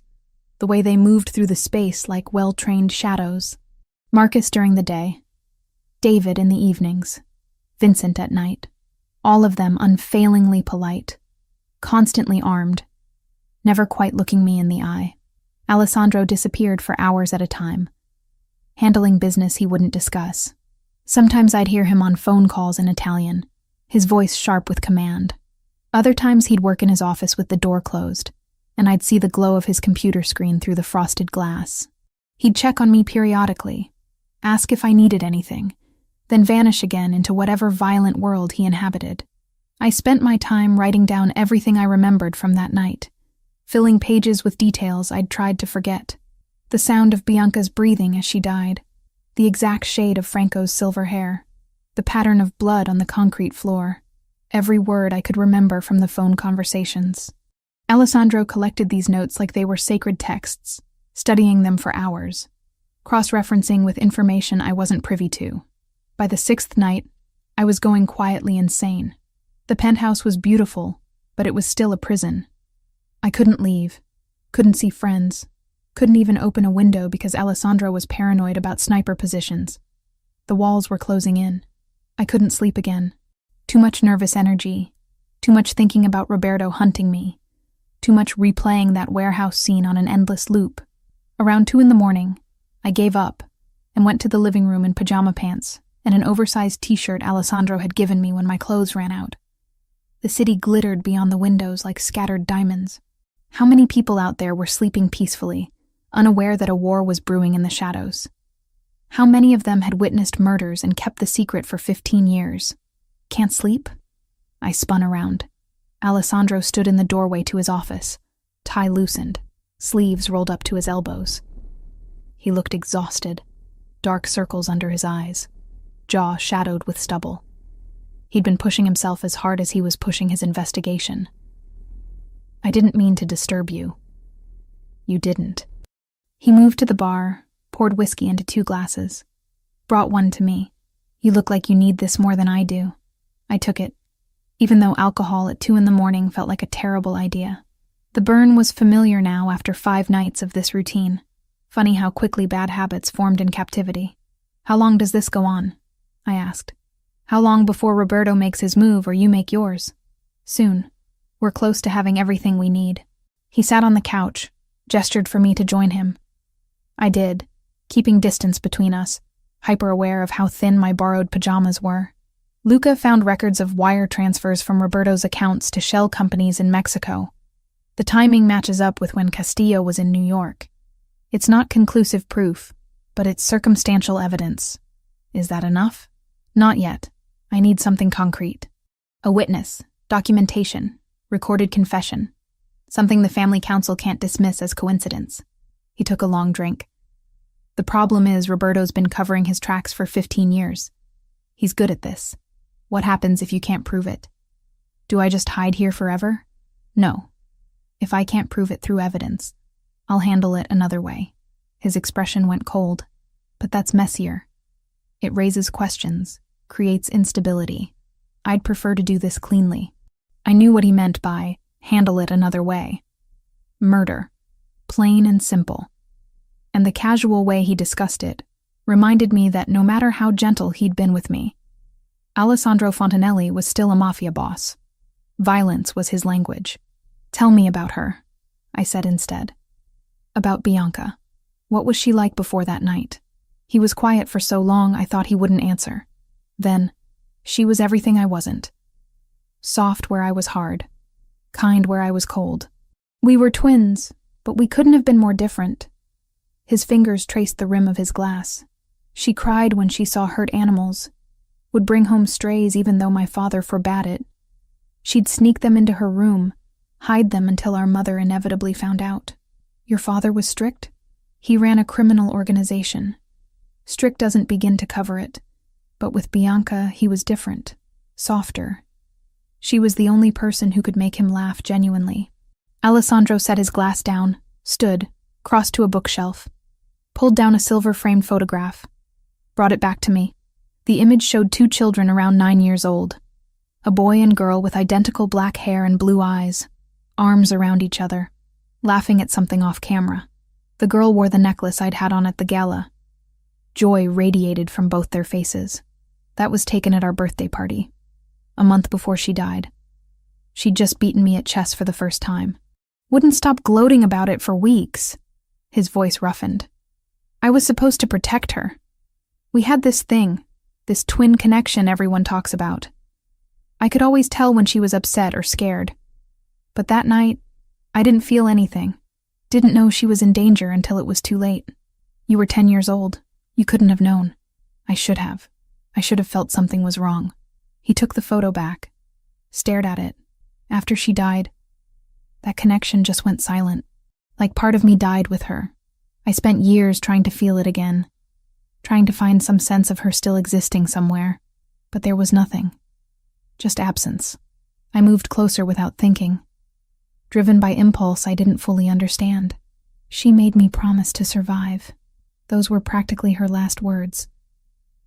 the way they moved through the space like well-trained shadows. Marcus during the day, David in the evenings, Vincent at night. All of them unfailingly polite, constantly armed, never quite looking me in the eye. Alessandro disappeared for hours at a time, handling business he wouldn't discuss. Sometimes I'd hear him on phone calls in Italian, his voice sharp with command. Other times he'd work in his office with the door closed, and I'd see the glow of his computer screen through the frosted glass. He'd check on me periodically, ask if I needed anything, then vanish again into whatever violent world he inhabited. I spent my time writing down everything I remembered from that night, filling pages with details I'd tried to forget. The sound of Bianca's breathing as she died, the exact shade of Franco's silver hair, the pattern of blood on the concrete floor, every word I could remember from the phone conversations. Alessandro collected these notes like they were sacred texts, studying them for hours, cross-referencing with information I wasn't privy to. By the 6th night, I was going quietly insane. The penthouse was beautiful, but it was still a prison. I couldn't leave, couldn't see friends, couldn't even open a window because Alessandro was paranoid about sniper positions. The walls were closing in. I couldn't sleep again. Too much nervous energy, too much thinking about Roberto hunting me, too much replaying that warehouse scene on an endless loop. Around 2 a.m, I gave up and went to the living room in pajama pants and an oversized t-shirt Alessandro had given me when my clothes ran out. The city glittered beyond the windows like scattered diamonds. How many people out there were sleeping peacefully, unaware that a war was brewing in the shadows? How many of them had witnessed murders and kept the secret for 15 years? Can't sleep? I spun around. Alessandro stood in the doorway to his office, tie loosened, sleeves rolled up to his elbows. He looked exhausted, dark circles under his eyes, jaw shadowed with stubble. He'd been pushing himself as hard as he was pushing his investigation. I didn't mean to disturb you. You didn't. He moved to the bar, poured whiskey into 2 glasses, brought one to me. You look like you need this more than I do. I took it, even though alcohol at 2 a.m. felt like a terrible idea. The burn was familiar now after 5 nights of this routine. Funny how quickly bad habits formed in captivity. How long does this go on? I asked. How long before Roberto makes his move or you make yours? Soon. We're close to having everything we need. He sat on the couch, gestured for me to join him. I did, keeping distance between us, hyper-aware of how thin my borrowed pajamas were. Luca found records of wire transfers from Roberto's accounts to shell companies in Mexico. The timing matches up with when Castillo was in New York. It's not conclusive proof, but it's circumstantial evidence. Is that enough? Not yet. I need something concrete. A witness, documentation, recorded confession. Something the family council can't dismiss as coincidence. He took a long drink. The problem is Roberto's been covering his tracks for 15 years. He's good at this. What happens if you can't prove it? Do I just hide here forever? No. If I can't prove it through evidence, I'll handle it another way. His expression went cold, but that's messier. It raises questions, creates instability. I'd prefer to do this cleanly. I knew what he meant by handle it another way. Murder. Plain and simple. And the casual way he discussed it reminded me that no matter how gentle he'd been with me, Alessandro Fontanelli was still a mafia boss. Violence was his language. Tell me about her, I said instead. About Bianca. What was she like before that night? He was quiet for so long I thought he wouldn't answer. Then, she was everything I wasn't. Soft where I was hard. Kind where I was cold. We were twins, but we couldn't have been more different. His fingers traced the rim of his glass. She cried when she saw hurt animals, would bring home strays even though my father forbade it. She'd sneak them into her room, hide them until our mother inevitably found out. Your father was strict? He ran a criminal organization. Strict doesn't begin to cover it, but with Bianca he was different, softer. She was the only person who could make him laugh genuinely. Alessandro set his glass down, stood, crossed to a bookshelf, pulled down a silver-framed photograph, brought it back to me. The image showed 2 children around 9 years old, a boy and girl with identical black hair and blue eyes, arms around each other, laughing at something off camera. The girl wore the necklace I'd had on at the gala. Joy radiated from both their faces. That was taken at our birthday party, a month before she died. She'd just beaten me at chess for the first time. Wouldn't stop gloating about it for weeks. His voice roughened. I was supposed to protect her. We had this thing, this twin connection everyone talks about. I could always tell when she was upset or scared. But that night, I didn't feel anything. Didn't know she was in danger until it was too late. You were 10 years old. You couldn't have known. I should have. I should have felt something was wrong. He took the photo back, stared at it. After she died, that connection just went silent. Like part of me died with her. I spent years trying to feel it again, trying to find some sense of her still existing somewhere. But there was nothing. Just absence. I moved closer without thinking. Driven by impulse I didn't fully understand. She made me promise to survive. Those were practically her last words.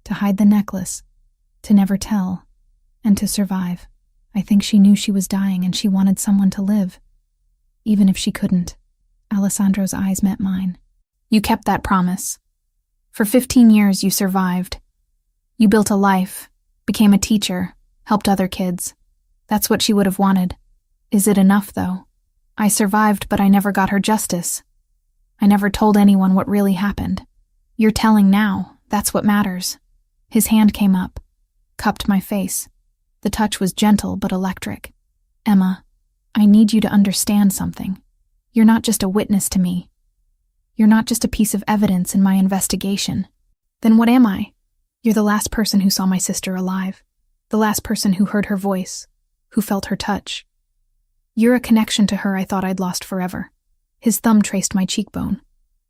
To hide the necklace, to never tell, and to survive. I think she knew she was dying and she wanted someone to live. Even if she couldn't. Alessandro's eyes met mine. You kept that promise. For 15 years you survived. You built a life, became a teacher, helped other kids. That's what she would have wanted. Is it enough, though? I survived, but I never got her justice. I never told anyone what really happened. You're telling now. That's what matters. His hand came up, cupped my face. The touch was gentle but electric. Emma, I need you to understand something. You're not just a witness to me. You're not just a piece of evidence in my investigation. Then what am I? You're the last person who saw my sister alive. The last person who heard her voice, who felt her touch. You're a connection to her I thought I'd lost forever. His thumb traced my cheekbone.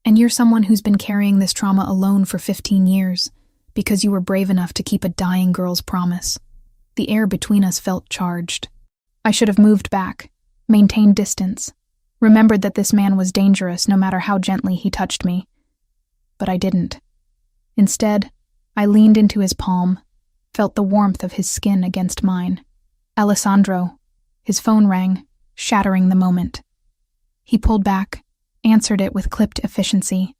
And you're someone who's been carrying this trauma alone for 15 years, because you were brave enough to keep a dying girl's promise. The air between us felt charged. I should have moved back, maintained distance, remembered that this man was dangerous no matter how gently he touched me. But I didn't. Instead, I leaned into his palm, felt the warmth of his skin against mine. Alessandro. His phone rang, shattering the moment. He pulled back, answered it with clipped efficiency.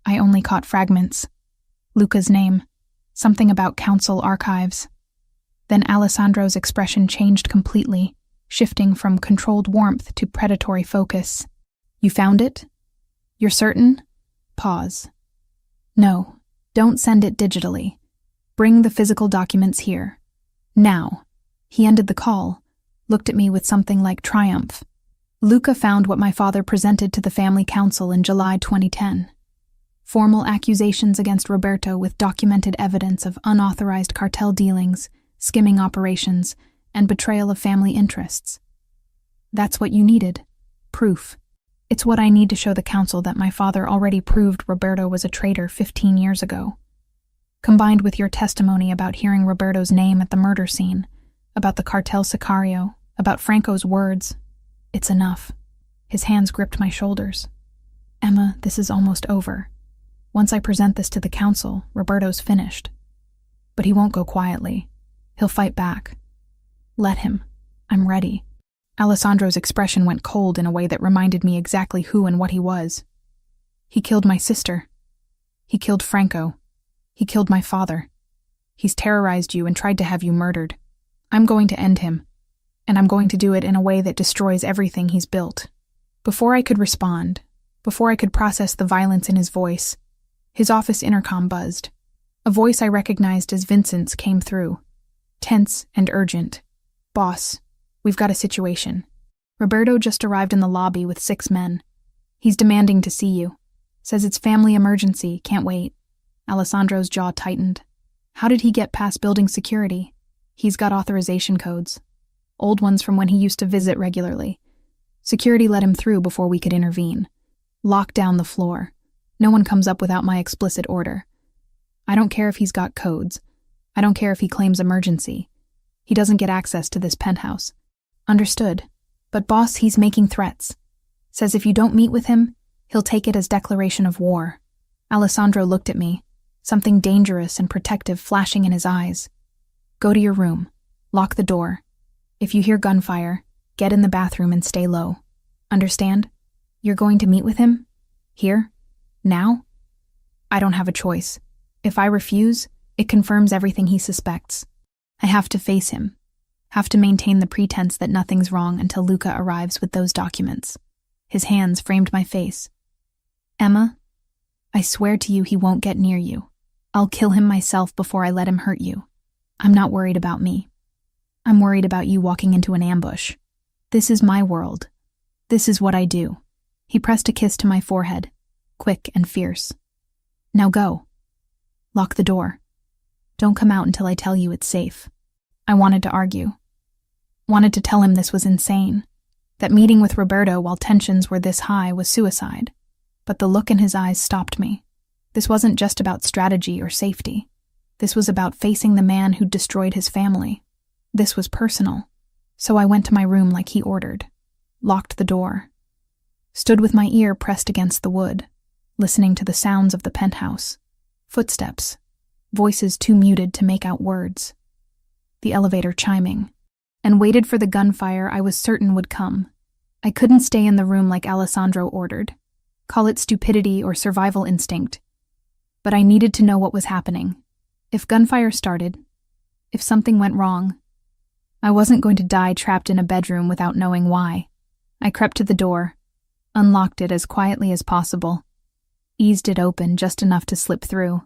I only caught fragments. Luca's name, something about council archives. Then Alessandro's expression changed completely, shifting from controlled warmth to predatory focus. You found it? You're certain? Pause. No, don't send it digitally. Bring the physical documents here. Now. He ended the call, looked at me with something like triumph. Luca found what my father presented to the family council in July 2010. Formal accusations against Roberto with documented evidence of unauthorized cartel dealings, skimming operations, and betrayal of family interests. That's what you needed. Proof. It's what I need to show the council that my father already proved Roberto was a traitor 15 years ago. Combined with your testimony about hearing Roberto's name at the murder scene, about the cartel sicario, about Franco's words, it's enough. His hands gripped my shoulders. Emma, this is almost over. Once I present this to the council, Roberto's finished. But he won't go quietly. He'll fight back. Let him. I'm ready. Alessandro's expression went cold in a way that reminded me exactly who and what he was. He killed my sister. He killed Franco. He killed my father. He's terrorized you and tried to have you murdered. I'm going to end him. And I'm going to do it in a way that destroys everything he's built. Before I could respond, before I could process the violence in his voice, his office intercom buzzed. A voice I recognized as Vincent's came through. Tense and urgent. Boss, we've got a situation. Roberto just arrived in the lobby with 6 men. He's demanding to see you. Says it's family emergency, can't wait. Alessandro's jaw tightened. How did he get past building security? He's got authorization codes. Old ones from when he used to visit regularly. Security let him through before we could intervene. Lock down the floor. No one comes up without my explicit order. I don't care if he's got codes. I don't care if he claims emergency. He doesn't get access to this penthouse. Understood. But boss, he's making threats. Says if you don't meet with him, he'll take it as declaration of war. Alessandro looked at me, something dangerous and protective flashing in his eyes. Go to your room. Lock the door. If you hear gunfire, get in the bathroom and stay low. Understand? You're going to meet with him? Here? Now? I don't have a choice. If I refuse, it confirms everything he suspects. I have to face him. Have to maintain the pretense that nothing's wrong until Luca arrives with those documents. His hands framed my face. Emma, I swear to you he won't get near you. I'll kill him myself before I let him hurt you. I'm not worried about me. I'm worried about you walking into an ambush. This is my world. This is what I do. He pressed a kiss to my forehead, quick and fierce. Now go. Lock the door. Don't come out until I tell you it's safe. I wanted to argue. Wanted to tell him this was insane. That meeting with Roberto while tensions were this high was suicide. But the look in his eyes stopped me. This wasn't just about strategy or safety. This was about facing the man who'd destroyed his family. This was personal. So I went to my room like he ordered, locked the door, stood with my ear pressed against the wood, listening to the sounds of the penthouse. Footsteps, voices too muted to make out words. The elevator chiming, and waited for the gunfire I was certain would come. I couldn't stay in the room like Alessandro ordered. Call it stupidity or survival instinct. But I needed to know what was happening. If gunfire started, if something went wrong, I wasn't going to die trapped in a bedroom without knowing why. I crept to the door, unlocked it as quietly as possible, eased it open just enough to slip through.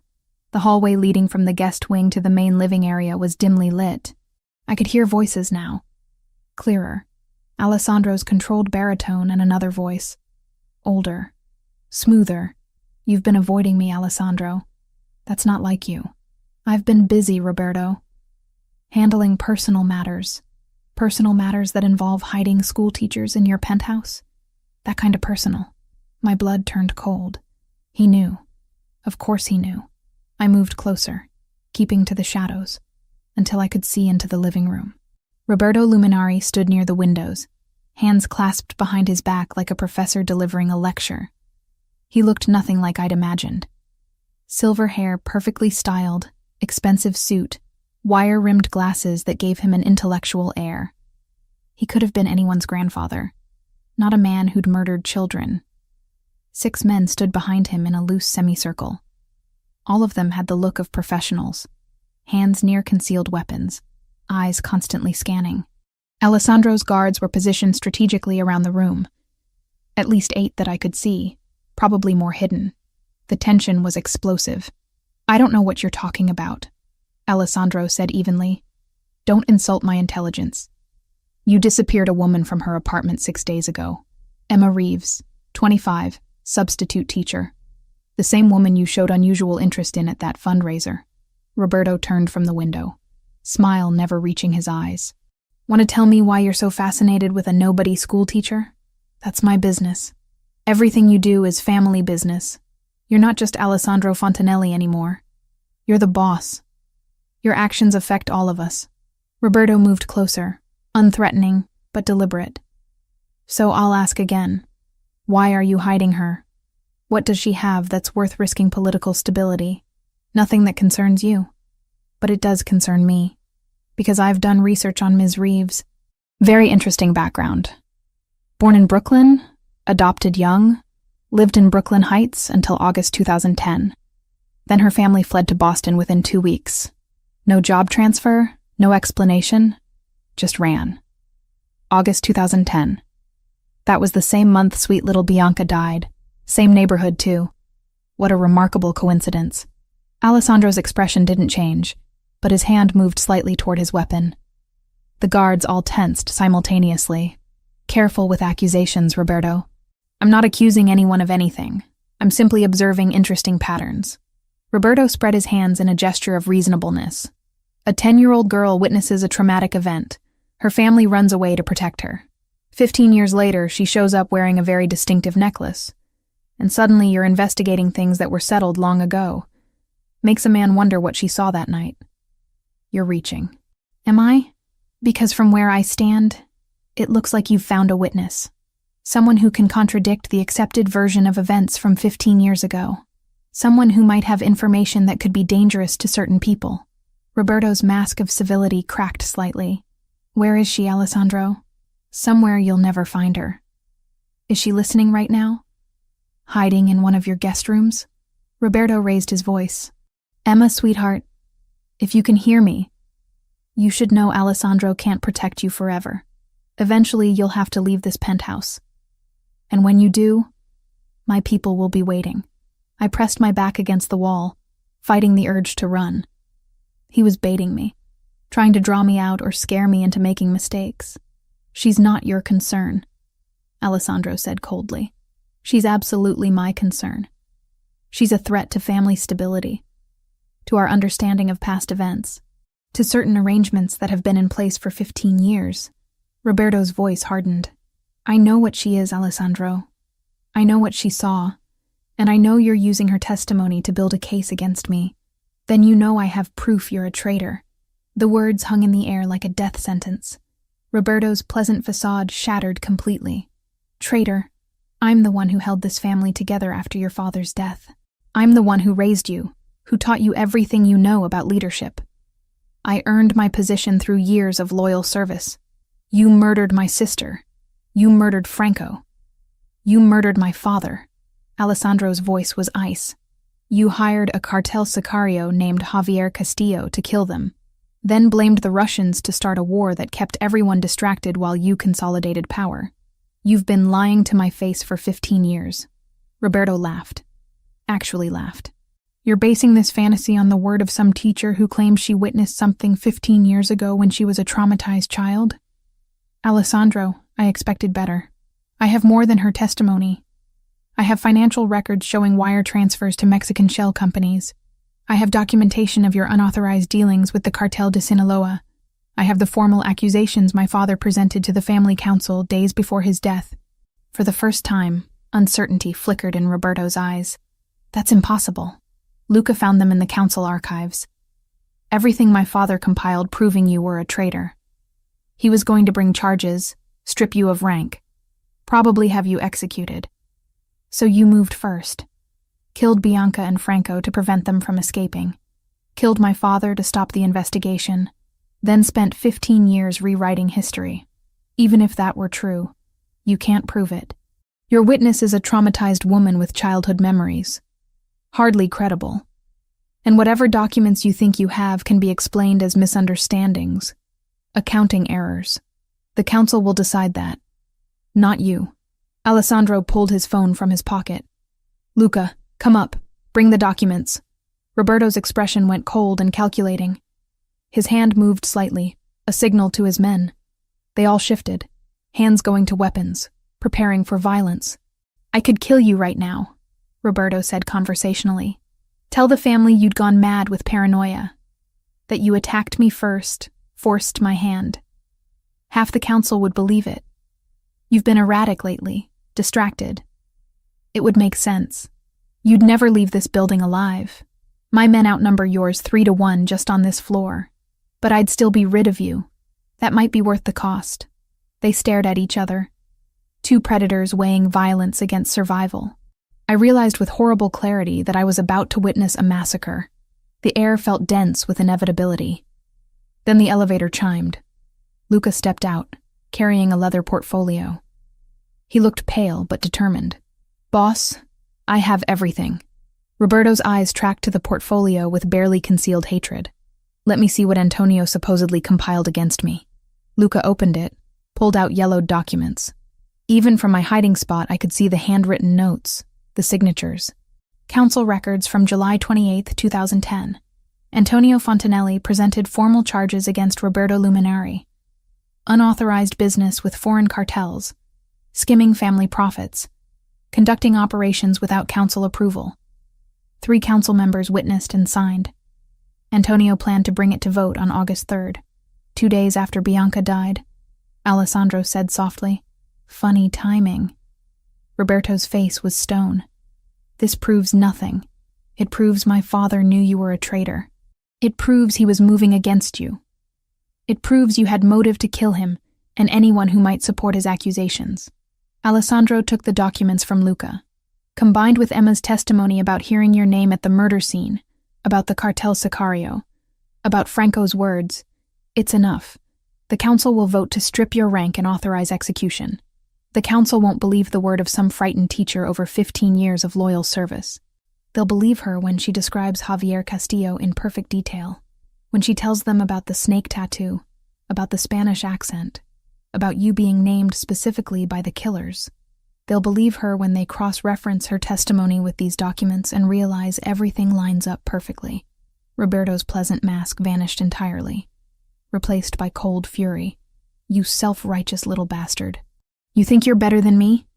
The hallway leading from the guest wing to the main living area was dimly lit. I could hear voices now, clearer. Alessandro's controlled baritone and another voice. Older, smoother. You've been avoiding me, Alessandro. That's not like you. I've been busy, Roberto. Handling personal matters that involve hiding school teachers in your penthouse. That kind of personal. My blood turned cold. He knew. Of course he knew. I moved closer, keeping to the shadows, until I could see into the living room. Roberto Luminari stood near the windows, hands clasped behind his back like a professor delivering a lecture. He looked nothing like I'd imagined. Silver hair perfectly styled, expensive suit, wire-rimmed glasses that gave him an intellectual air. He could have been anyone's grandfather, not a man who'd murdered children. 6 men stood behind him in a loose semicircle. All of them had the look of professionals, hands near concealed weapons, eyes constantly scanning. Alessandro's guards were positioned strategically around the room. At least 8 that I could see, probably more hidden. The tension was explosive. I don't know what you're talking about, Alessandro said evenly. Don't insult my intelligence. You disappeared a woman from her apartment 6 days ago. Emma Reeves, 25, substitute teacher. The same woman you showed unusual interest in at that fundraiser. Roberto turned from the window, smile never reaching his eyes. Want to tell me why you're so fascinated with a nobody school teacher? That's my business. Everything you do is family business. You're not just Alessandro Fontanelli anymore. You're the boss. Your actions affect all of us. Roberto moved closer, unthreatening, but deliberate. So I'll ask again. Why are you hiding her? What does she have that's worth risking political stability? Nothing that concerns you. But it does concern me, because I've done research on Ms. Reeves. Very interesting background. Born in Brooklyn, adopted young, lived in Brooklyn Heights until August 2010. Then her family fled to Boston within 2 weeks. No job transfer, no explanation, just ran. August 2010. That was the same month sweet little Bianca died. Same neighborhood, too. What a remarkable coincidence. Alessandro's expression didn't change, but his hand moved slightly toward his weapon. The guards all tensed simultaneously. Careful with accusations, Roberto. I'm not accusing anyone of anything. I'm simply observing interesting patterns. Roberto spread his hands in a gesture of reasonableness. A 10-year-old girl witnesses a traumatic event. Her family runs away to protect her. 15 years later, she shows up wearing a very distinctive necklace. And suddenly you're investigating things that were settled long ago. Makes a man wonder what she saw that night. You're reaching. Am I? Because from where I stand, it looks like you've found a witness. Someone who can contradict the accepted version of events from 15 years ago. Someone who might have information that could be dangerous to certain people. Roberto's mask of civility cracked slightly. Where is she, Alessandro? Somewhere you'll never find her. Is she listening right now? Hiding in one of your guest rooms? Roberto raised his voice. Emma, sweetheart, if you can hear me, you should know Alessandro can't protect you forever. Eventually, you'll have to leave this penthouse. And when you do, my people will be waiting. I pressed my back against the wall, fighting the urge to run. He was baiting me, trying to draw me out or scare me into making mistakes. She's not your concern, Alessandro said coldly. She's absolutely my concern. She's a threat to family stability, to our understanding of past events, to certain arrangements that have been in place for 15 years. Roberto's voice hardened. I know what she is, Alessandro. I know what she saw, and I know you're using her testimony to build a case against me. Then you know I have proof you're a traitor." The words hung in the air like a death sentence. Roberto's pleasant facade shattered completely. "Traitor, I'm the one who held this family together after your father's death. I'm the one who raised you, who taught you everything you know about leadership. I earned my position through years of loyal service. You murdered my sister. You murdered Franco. You murdered my father." Alessandro's voice was ice. "You hired a cartel sicario named Javier Castillo to kill them, then blamed the Russians to start a war that kept everyone distracted while you consolidated power. You've been lying to my face for 15 years. Roberto laughed. Actually laughed. "You're basing this fantasy on the word of some teacher who claims she witnessed something 15 years ago when she was a traumatized child? Alessandro, I expected better. I have more than her testimony. I have financial records showing wire transfers to Mexican shell companies. I have documentation of your unauthorized dealings with the Cartel de Sinaloa. I have the formal accusations my father presented to the family council days before his death." For the first time, uncertainty flickered in Roberto's eyes. "That's impossible. Luca found them in the council archives. Everything my father compiled proving you were a traitor. He was going to bring charges, strip you of rank, probably have you executed. So you moved first. Killed Bianca and Franco to prevent them from escaping. Killed my father to stop the investigation. Then spent 15 years rewriting history. Even if that were true, you can't prove it. Your witness is a traumatized woman with childhood memories. Hardly credible. And whatever documents you think you have can be explained as misunderstandings, accounting errors. The council will decide that. Not you." Alessandro pulled his phone from his pocket. "Luca, come up. Bring the documents." Roberto's expression went cold and calculating. His hand moved slightly, a signal to his men. They all shifted, hands going to weapons, preparing for violence. "I could kill you right now," Roberto said conversationally. "Tell the family you'd gone mad with paranoia, that you attacked me first, forced my hand. Half the council would believe it. You've been erratic lately, distracted. It would make sense. You'd never leave this building alive. My men outnumber yours 3-1 just on this floor. But I'd still be rid of you. That might be worth the cost." They stared at each other. Two predators weighing violence against survival. I realized with horrible clarity that I was about to witness a massacre. The air felt dense with inevitability. Then the elevator chimed. Luca stepped out, carrying a leather portfolio. He looked pale but determined. "Boss, I have everything." Roberto's eyes tracked to the portfolio with barely concealed hatred. "Let me see what Antonio supposedly compiled against me." Luca opened it, pulled out yellowed documents. Even from my hiding spot, I could see the handwritten notes, the signatures. Council records from July 28, 2010. Antonio Fontanelli presented formal charges against Roberto Luminari. Unauthorized business with foreign cartels, skimming family profits, conducting operations without council approval. 3 council members witnessed and signed. Antonio planned to bring it to vote on August 3rd, 2 days after Bianca died. Alessandro said softly, "Funny timing." Roberto's face was stone. "This proves nothing. It proves my father knew you were a traitor. It proves he was moving against you. It proves you had motive to kill him and anyone who might support his accusations." Alessandro took the documents from Luca. "Combined with Emma's testimony about hearing your name at the murder scene, about the cartel sicario, about Franco's words, it's enough. The council will vote to strip your rank and authorize execution. The council won't believe the word of some frightened teacher over 15 years of loyal service. They'll believe her when she describes Javier Castillo in perfect detail, when she tells them about the snake tattoo, about the Spanish accent, about you being named specifically by the killers. They'll believe her when they cross-reference her testimony with these documents and realize everything lines up perfectly." Roberto's pleasant mask vanished entirely, replaced by cold fury. "You self-righteous little bastard. You think you're better than me?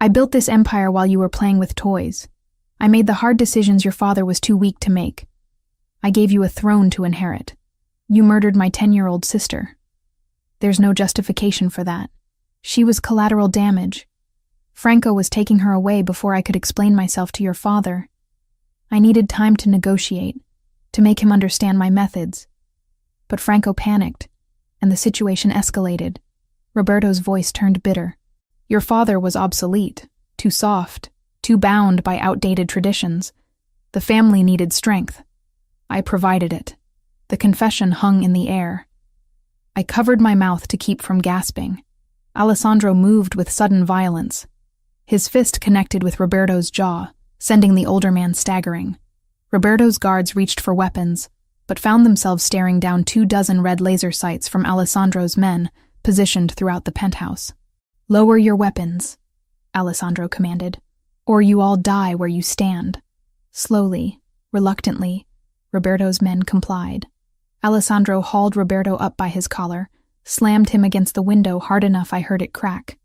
I built this empire while you were playing with toys. I made the hard decisions your father was too weak to make. I gave you a throne to inherit. You murdered my 10-year-old sister. There's no justification for that. She was collateral damage. Franco was taking her away before I could explain myself to your father. I needed time to negotiate. to make him understand my methods. But Franco panicked, and the situation escalated. Roberto's voice turned bitter. Your father was obsolete, too soft, too bound by outdated traditions. The family needed strength. I provided it. The confession hung in the air. I covered my mouth to keep from gasping. Alessandro moved with sudden violence. His fist connected with Roberto's jaw, sending the older man staggering. Roberto's guards reached for weapons, but found themselves staring down 24 red laser sights from Alessandro's men, positioned throughout the penthouse. Lower your weapons, Alessandro commanded, or you all die where you stand. Slowly, reluctantly, Roberto's men complied. Alessandro hauled Roberto up by his collar, slammed him against the window hard enough I heard it crack.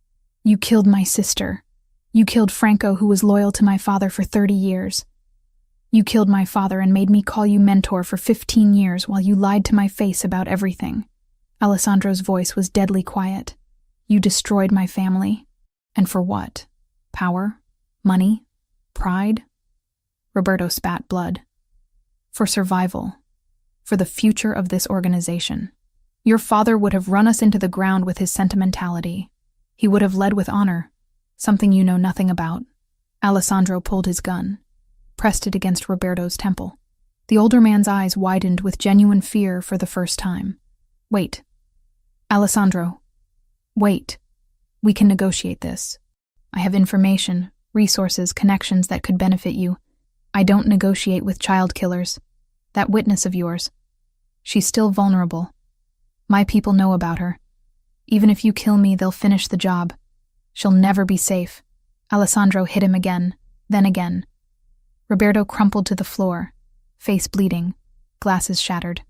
You killed my sister. You killed Franco, who was loyal to my father for 30 years. You killed my father and made me call you mentor for 15 years while you lied to my face about everything. Alessandro's voice was deadly quiet. You destroyed my family. And for what? Power? Money? Pride? Roberto spat blood. For survival. For the future of this organization. Your father would have run us into the ground with his sentimentality. He would have led with honor, something you know nothing about. Alessandro pulled his gun, pressed it against Roberto's temple. The older man's eyes widened with genuine fear for the first time. Wait. Alessandro. Wait. We can negotiate this. I have information, resources, connections that could benefit you. I don't negotiate with child killers. That witness of yours. She's still vulnerable. My people know about her. Even if you kill me, they'll finish the job. She'll never be safe. Alessandro hit him again, then again. Roberto crumpled to the floor, face bleeding, glasses shattered.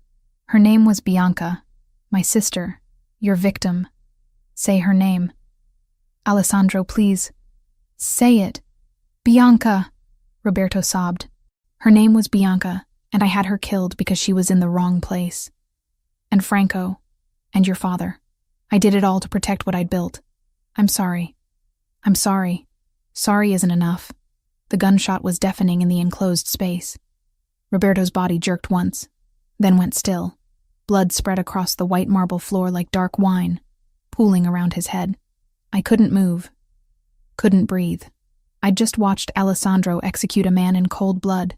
Her name was Bianca, my sister, your victim. Say her name. Alessandro, please. Say it. Bianca, Roberto sobbed. Her name was Bianca, and I had her killed because she was in the wrong place. And Franco, and your father. I did it all to protect what I'd built. I'm sorry. I'm sorry. Sorry isn't enough. The gunshot was deafening in the enclosed space. Roberto's body jerked once, then went still. Blood spread across the white marble floor like dark wine, pooling around his head. I couldn't move. Couldn't breathe. I'd just watched Alessandro execute a man in cold blood.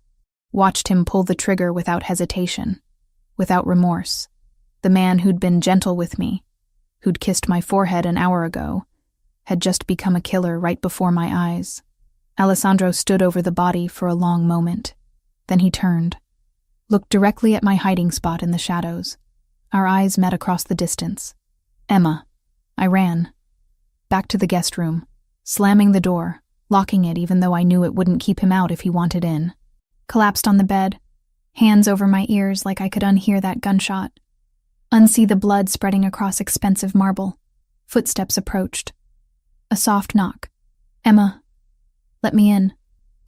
Watched him pull the trigger without hesitation, without remorse. The man who'd been gentle with me, who'd kissed my forehead an hour ago, had just become a killer right before my eyes. Alessandro stood over the body for a long moment. Then he turned, looked directly at my hiding spot in the shadows. Our eyes met across the distance. Emma. I ran. Back to the guest room, slamming the door, locking it even though I knew it wouldn't keep him out if he wanted in. Collapsed on the bed, hands over my ears like I could unhear that gunshot. Unsee the blood spreading across expensive marble. Footsteps approached. A soft knock. Emma. Let me in.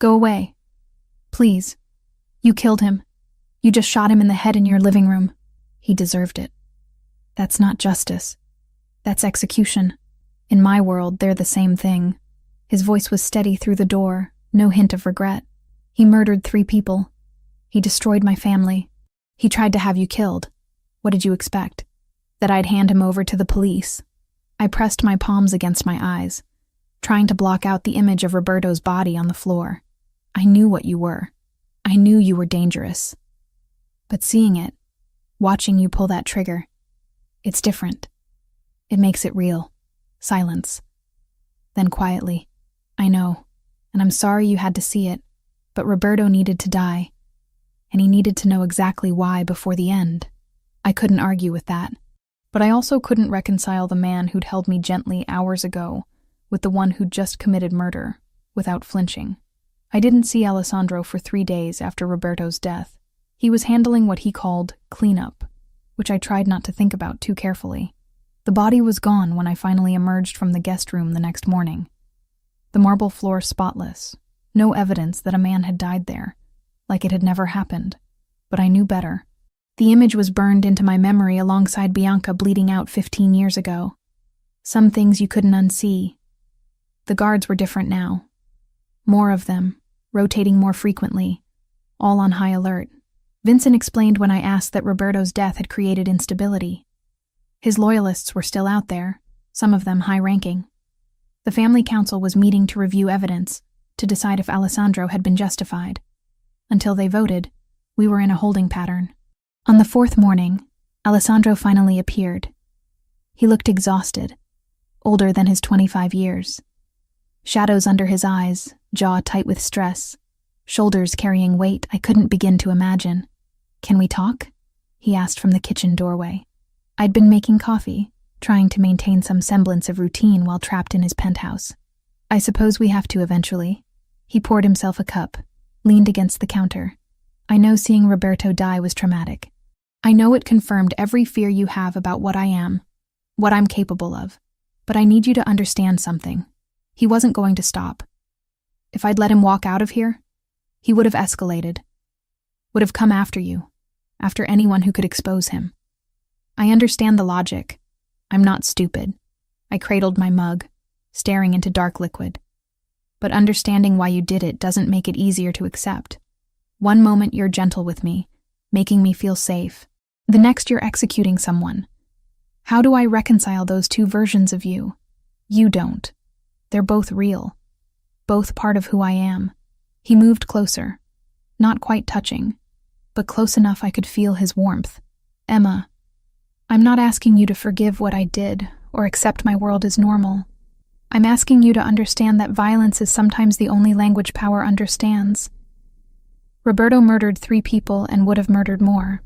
Go away. Please. You killed him. You just shot him in the head in your living room. He deserved it. That's not justice. That's execution. In my world, they're the same thing. His voice was steady through the door, no hint of regret. He murdered 3 people. He destroyed my family. He tried to have you killed. What did you expect? That I'd hand him over to the police? I pressed my palms against my eyes, trying to block out the image of Roberto's body on the floor. I knew what you were. I knew you were dangerous. But seeing it, watching you pull that trigger, it's different. It makes it real. Silence. Then quietly, I know, and I'm sorry you had to see it, but Roberto needed to die, and he needed to know exactly why before the end. I couldn't argue with that, but I also couldn't reconcile the man who'd held me gently hours ago with the one who'd just committed murder, without flinching. I didn't see Alessandro for 3 days after Roberto's death. He was handling what he called cleanup, which I tried not to think about too carefully. The body was gone when I finally emerged from the guest room the next morning. The marble floor spotless, no evidence that a man had died there, like it had never happened. But I knew better. The image was burned into my memory alongside Bianca bleeding out 15 years ago. Some things you couldn't unsee. The guards were different now. More of them, rotating more frequently, all on high alert. Vincent explained when I asked that Roberto's death had created instability. His loyalists were still out there, some of them high-ranking. The family council was meeting to review evidence, to decide if Alessandro had been justified. Until they voted, we were in a holding pattern. On the fourth morning, Alessandro finally appeared. He looked exhausted, older than his 25 years. Shadows under his eyes, jaw tight with stress, shoulders carrying weight I couldn't begin to imagine. "Can we talk?" he asked from the kitchen doorway. I'd been making coffee, trying to maintain some semblance of routine while trapped in his penthouse. "I suppose we have to eventually." He poured himself a cup, leaned against the counter. "I know seeing Roberto die was traumatic. I know it confirmed every fear you have about what I am, what I'm capable of. But I need you to understand something. He wasn't going to stop. If I'd let him walk out of here, he would have escalated, would have come after you, after anyone who could expose him. I understand the logic. I'm not stupid." I cradled my mug, staring into dark liquid. "But understanding why you did it doesn't make it easier to accept. One moment you're gentle with me, making me feel safe. The next you're executing someone. How do I reconcile those two versions of you? You don't. They're both real. Both part of who I am." He moved closer, not quite touching, but close enough I could feel his warmth. "Emma, I'm not asking you to forgive what I did or accept my world as normal. I'm asking you to understand that violence is sometimes the only language power understands. Roberto murdered 3 people and would have murdered more.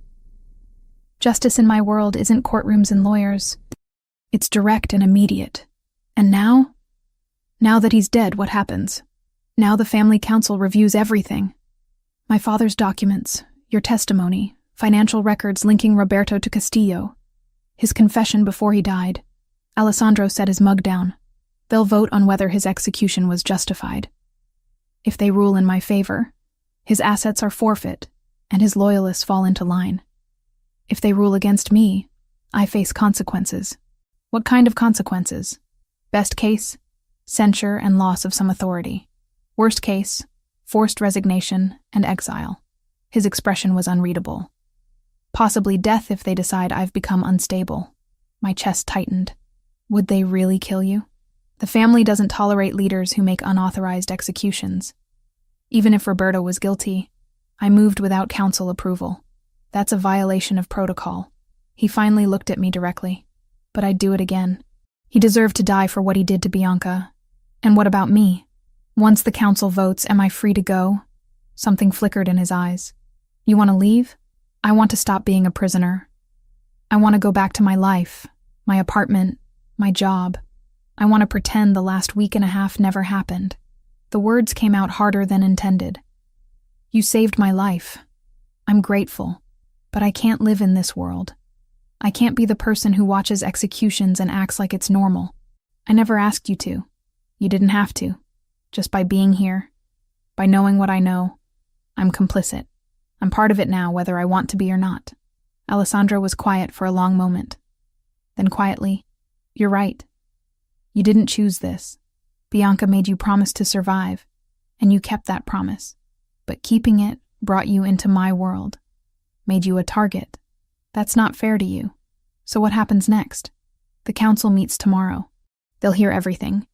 Justice in my world isn't courtrooms and lawyers. It's direct and immediate. And now? Now that he's dead, what happens? Now the family council reviews everything. My father's documents, your testimony, financial records linking Roberto to Castillo, his confession before he died. Alessandro set his mug down. They'll vote on whether his execution was justified. If they rule in my favor, his assets are forfeit, and his loyalists fall into line. If they rule against me, I face consequences. What kind of consequences? Best case, censure and loss of some authority. Worst case, forced resignation and exile." His expression was unreadable. "Possibly death if they decide I've become unstable." My chest tightened. Would they really kill you? The family doesn't tolerate leaders who make unauthorized executions. Even if Roberto was guilty, I moved without council approval. That's a violation of protocol. He finally looked at me directly. But I'd do it again. He deserved to die for what he did to Bianca. And what about me? Once the council votes, am I free to go? Something flickered in his eyes. You want to leave? I want to stop being a prisoner. I want to go back to my life, my apartment, my job. I want to pretend the last week and a half never happened. The words came out harder than intended. You saved my life. I'm grateful, but I can't live in this world. I can't be the person who watches executions and acts like it's normal. I never asked you to. You didn't have to. Just by being here, by knowing what I know, I'm complicit. I'm part of it now, whether I want to be or not. Alessandro was quiet for a long moment. Then quietly, "You're right. You didn't choose this. Bianca made you promise to survive, and you kept that promise. But keeping it brought you into my world, made you a target. That's not fair to you. So what happens next? The council meets tomorrow. They'll hear everything,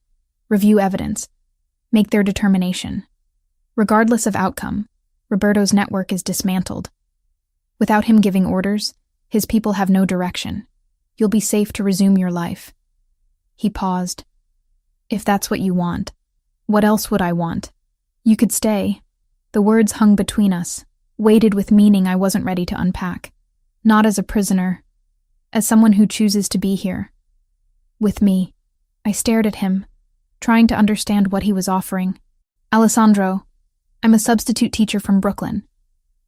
review evidence, make their determination. Regardless of outcome, Roberto's network is dismantled. Without him giving orders, his people have no direction. You'll be safe to resume your life." He paused. "If that's what you want, what else would I want? You could stay." The words hung between us, weighted with meaning I wasn't ready to unpack. Not as a prisoner, as someone who chooses to be here. With me. I stared at him, trying to understand what he was offering. "Alessandro, I'm a substitute teacher from Brooklyn.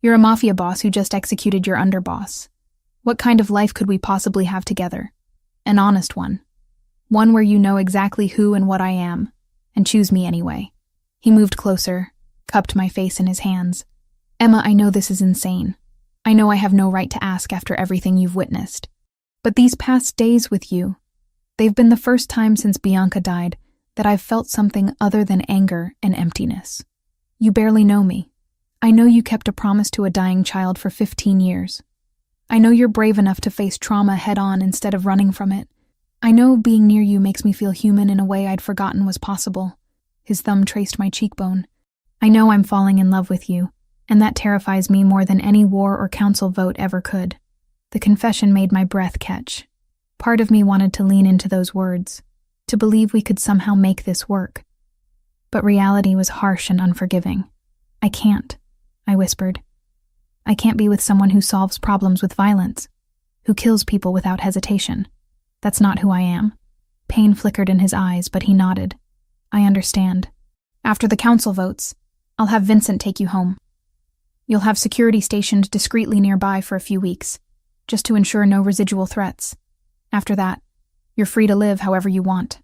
You're a Mafia boss who just executed your underboss. What kind of life could we possibly have together? An honest one. One where you know exactly who and what I am, and choose me anyway." He moved closer, cupped my face in his hands. "Emma, I know this is insane. I know I have no right to ask after everything you've witnessed. But these past days with you, they've been the first time since Bianca died that I've felt something other than anger and emptiness. You barely know me. I know you kept a promise to a dying child for 15 years. I know you're brave enough to face trauma head-on instead of running from it. I know being near you makes me feel human in a way I'd forgotten was possible. His thumb traced my cheekbone. I know I'm falling in love with you, and that terrifies me more than any war or council vote ever could. The confession made my breath catch. Part of me wanted to lean into those words, to believe we could somehow make this work. But reality was harsh and unforgiving. I can't, I whispered. I can't be with someone who solves problems with violence, who kills people without hesitation. That's not who I am. Pain flickered in his eyes, but he nodded. I understand. After the council votes, I'll have Vincent take you home. You'll have security stationed discreetly nearby for a few weeks, just to ensure no residual threats. After that, you're free to live however you want.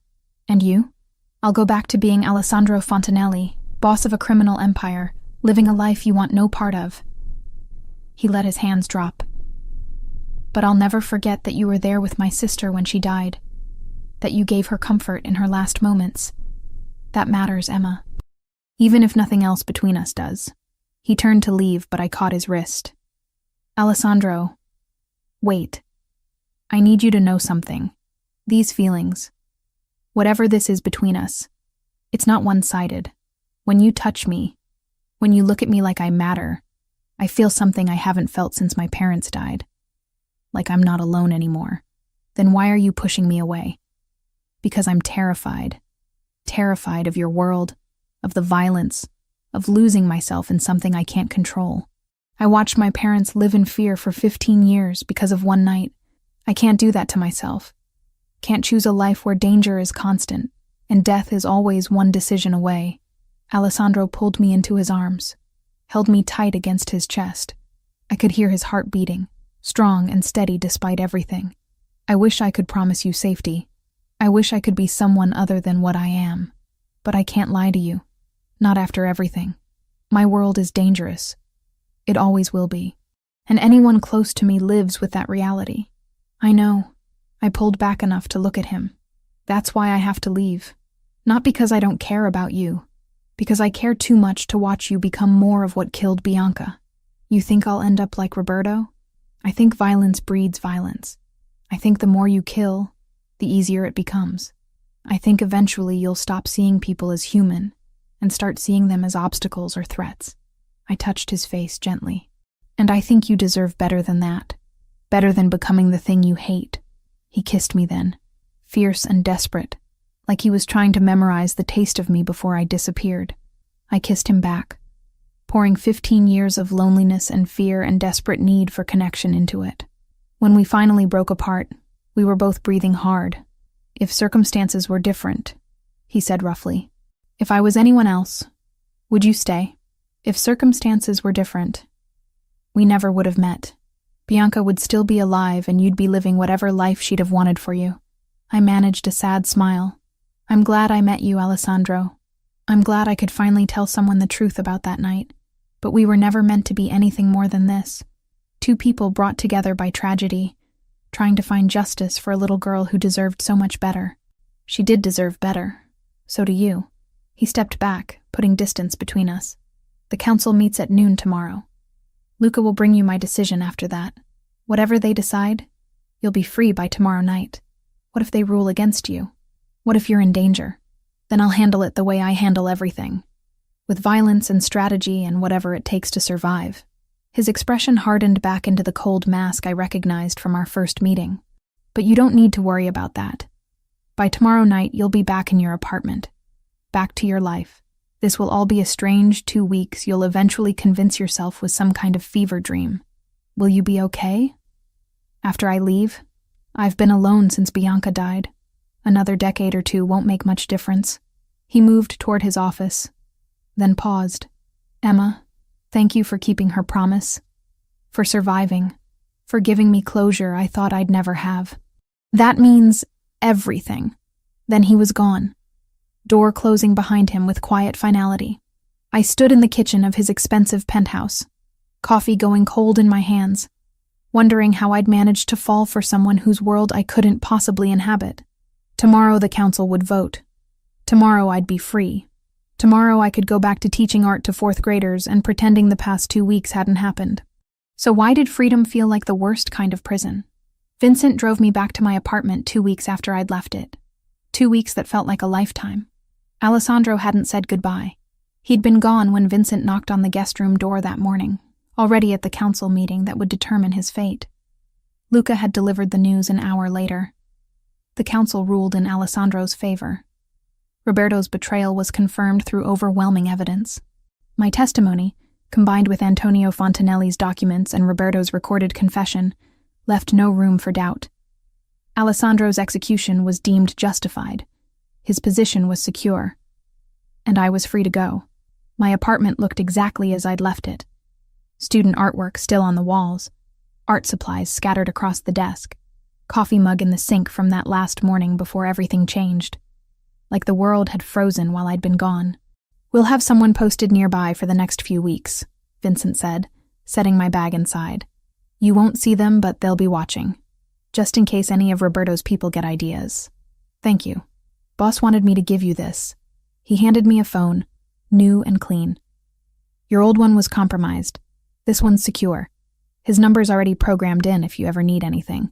And you? I'll go back to being Alessandro Fontanelli, boss of a criminal empire, living a life you want no part of. He let his hands drop. But I'll never forget that you were there with my sister when she died, that you gave her comfort in her last moments. That matters, Emma. Even if nothing else between us does. He turned to leave, but I caught his wrist. Alessandro, wait. I need you to know something. These feelings, whatever this is between us, it's not one-sided. When you touch me, when you look at me like I matter, I feel something I haven't felt since my parents died. Like I'm not alone anymore. Then why are you pushing me away? Because I'm terrified. Terrified of your world, of the violence, of losing myself in something I can't control. I watched my parents live in fear for 15 years because of one night. I can't do that to myself. Can't choose a life where danger is constant, and death is always one decision away. Alessandro pulled me into his arms, held me tight against his chest. I could hear his heart beating, strong and steady despite everything. I wish I could promise you safety. I wish I could be someone other than what I am. But I can't lie to you. Not after everything. My world is dangerous. It always will be. And anyone close to me lives with that reality. I know. I pulled back enough to look at him. That's why I have to leave. Not because I don't care about you. Because I care too much to watch you become more of what killed Bianca. You think I'll end up like Roberto? I think violence breeds violence. I think the more you kill, the easier it becomes. I think eventually you'll stop seeing people as human and start seeing them as obstacles or threats. I touched his face gently. And I think you deserve better than that. Better than becoming the thing you hate. He kissed me then, fierce and desperate, like he was trying to memorize the taste of me before I disappeared. I kissed him back, pouring 15 years of loneliness and fear and desperate need for connection into it. When we finally broke apart, we were both breathing hard. If circumstances were different, he said roughly. If I was anyone else, would you stay? If circumstances were different, we never would have met. Bianca would still be alive and you'd be living whatever life she'd have wanted for you. I managed a sad smile. I'm glad I met you, Alessandro. I'm glad I could finally tell someone the truth about that night. But we were never meant to be anything more than this. Two people brought together by tragedy, trying to find justice for a little girl who deserved so much better. She did deserve better. So do you. He stepped back, putting distance between us. The council meets at noon tomorrow. Luca will bring you my decision after that. Whatever they decide, you'll be free by tomorrow night. What if they rule against you? What if you're in danger? Then I'll handle it the way I handle everything. With violence and strategy and whatever it takes to survive. His expression hardened back into the cold mask I recognized from our first meeting. But you don't need to worry about that. By tomorrow night, you'll be back in your apartment. Back to your life. This will all be a strange 2 weeks you'll eventually convince yourself was some kind of fever dream. Will you be okay? After I leave? I've been alone since Bianca died. Another decade or two won't make much difference. He moved toward his office, then paused. Emma, thank you for keeping her promise, for surviving, for giving me closure I thought I'd never have. That means everything. Then he was gone, door closing behind him with quiet finality. I stood in the kitchen of his expensive penthouse, coffee going cold in my hands, wondering how I'd managed to fall for someone whose world I couldn't possibly inhabit. Tomorrow the council would vote. Tomorrow I'd be free. Tomorrow I could go back to teaching art to fourth graders and pretending the past 2 weeks hadn't happened. So why did freedom feel like the worst kind of prison? Vincent drove me back to my apartment 2 weeks after I'd left it. 2 weeks that felt like a lifetime. Alessandro hadn't said goodbye. He'd been gone when Vincent knocked on the guest room door that morning, already at the council meeting that would determine his fate. Luca had delivered the news an hour later. The council ruled in Alessandro's favor. Roberto's betrayal was confirmed through overwhelming evidence. My testimony, combined with Antonio Fontanelli's documents and Roberto's recorded confession, left no room for doubt. Alessandro's execution was deemed justified. His position was secure. And I was free to go. My apartment looked exactly as I'd left it. Student artwork still on the walls, art supplies scattered across the desk, coffee mug in the sink from that last morning before everything changed. Like the world had frozen while I'd been gone. "We'll have someone posted nearby for the next few weeks," Vincent said, setting my bag inside. "You won't see them, but they'll be watching. Just in case any of Roberto's people get ideas. Thank you. Boss wanted me to give you this." He handed me a phone, new and clean. "Your old one was compromised. This one's secure. His number's already programmed in if you ever need anything."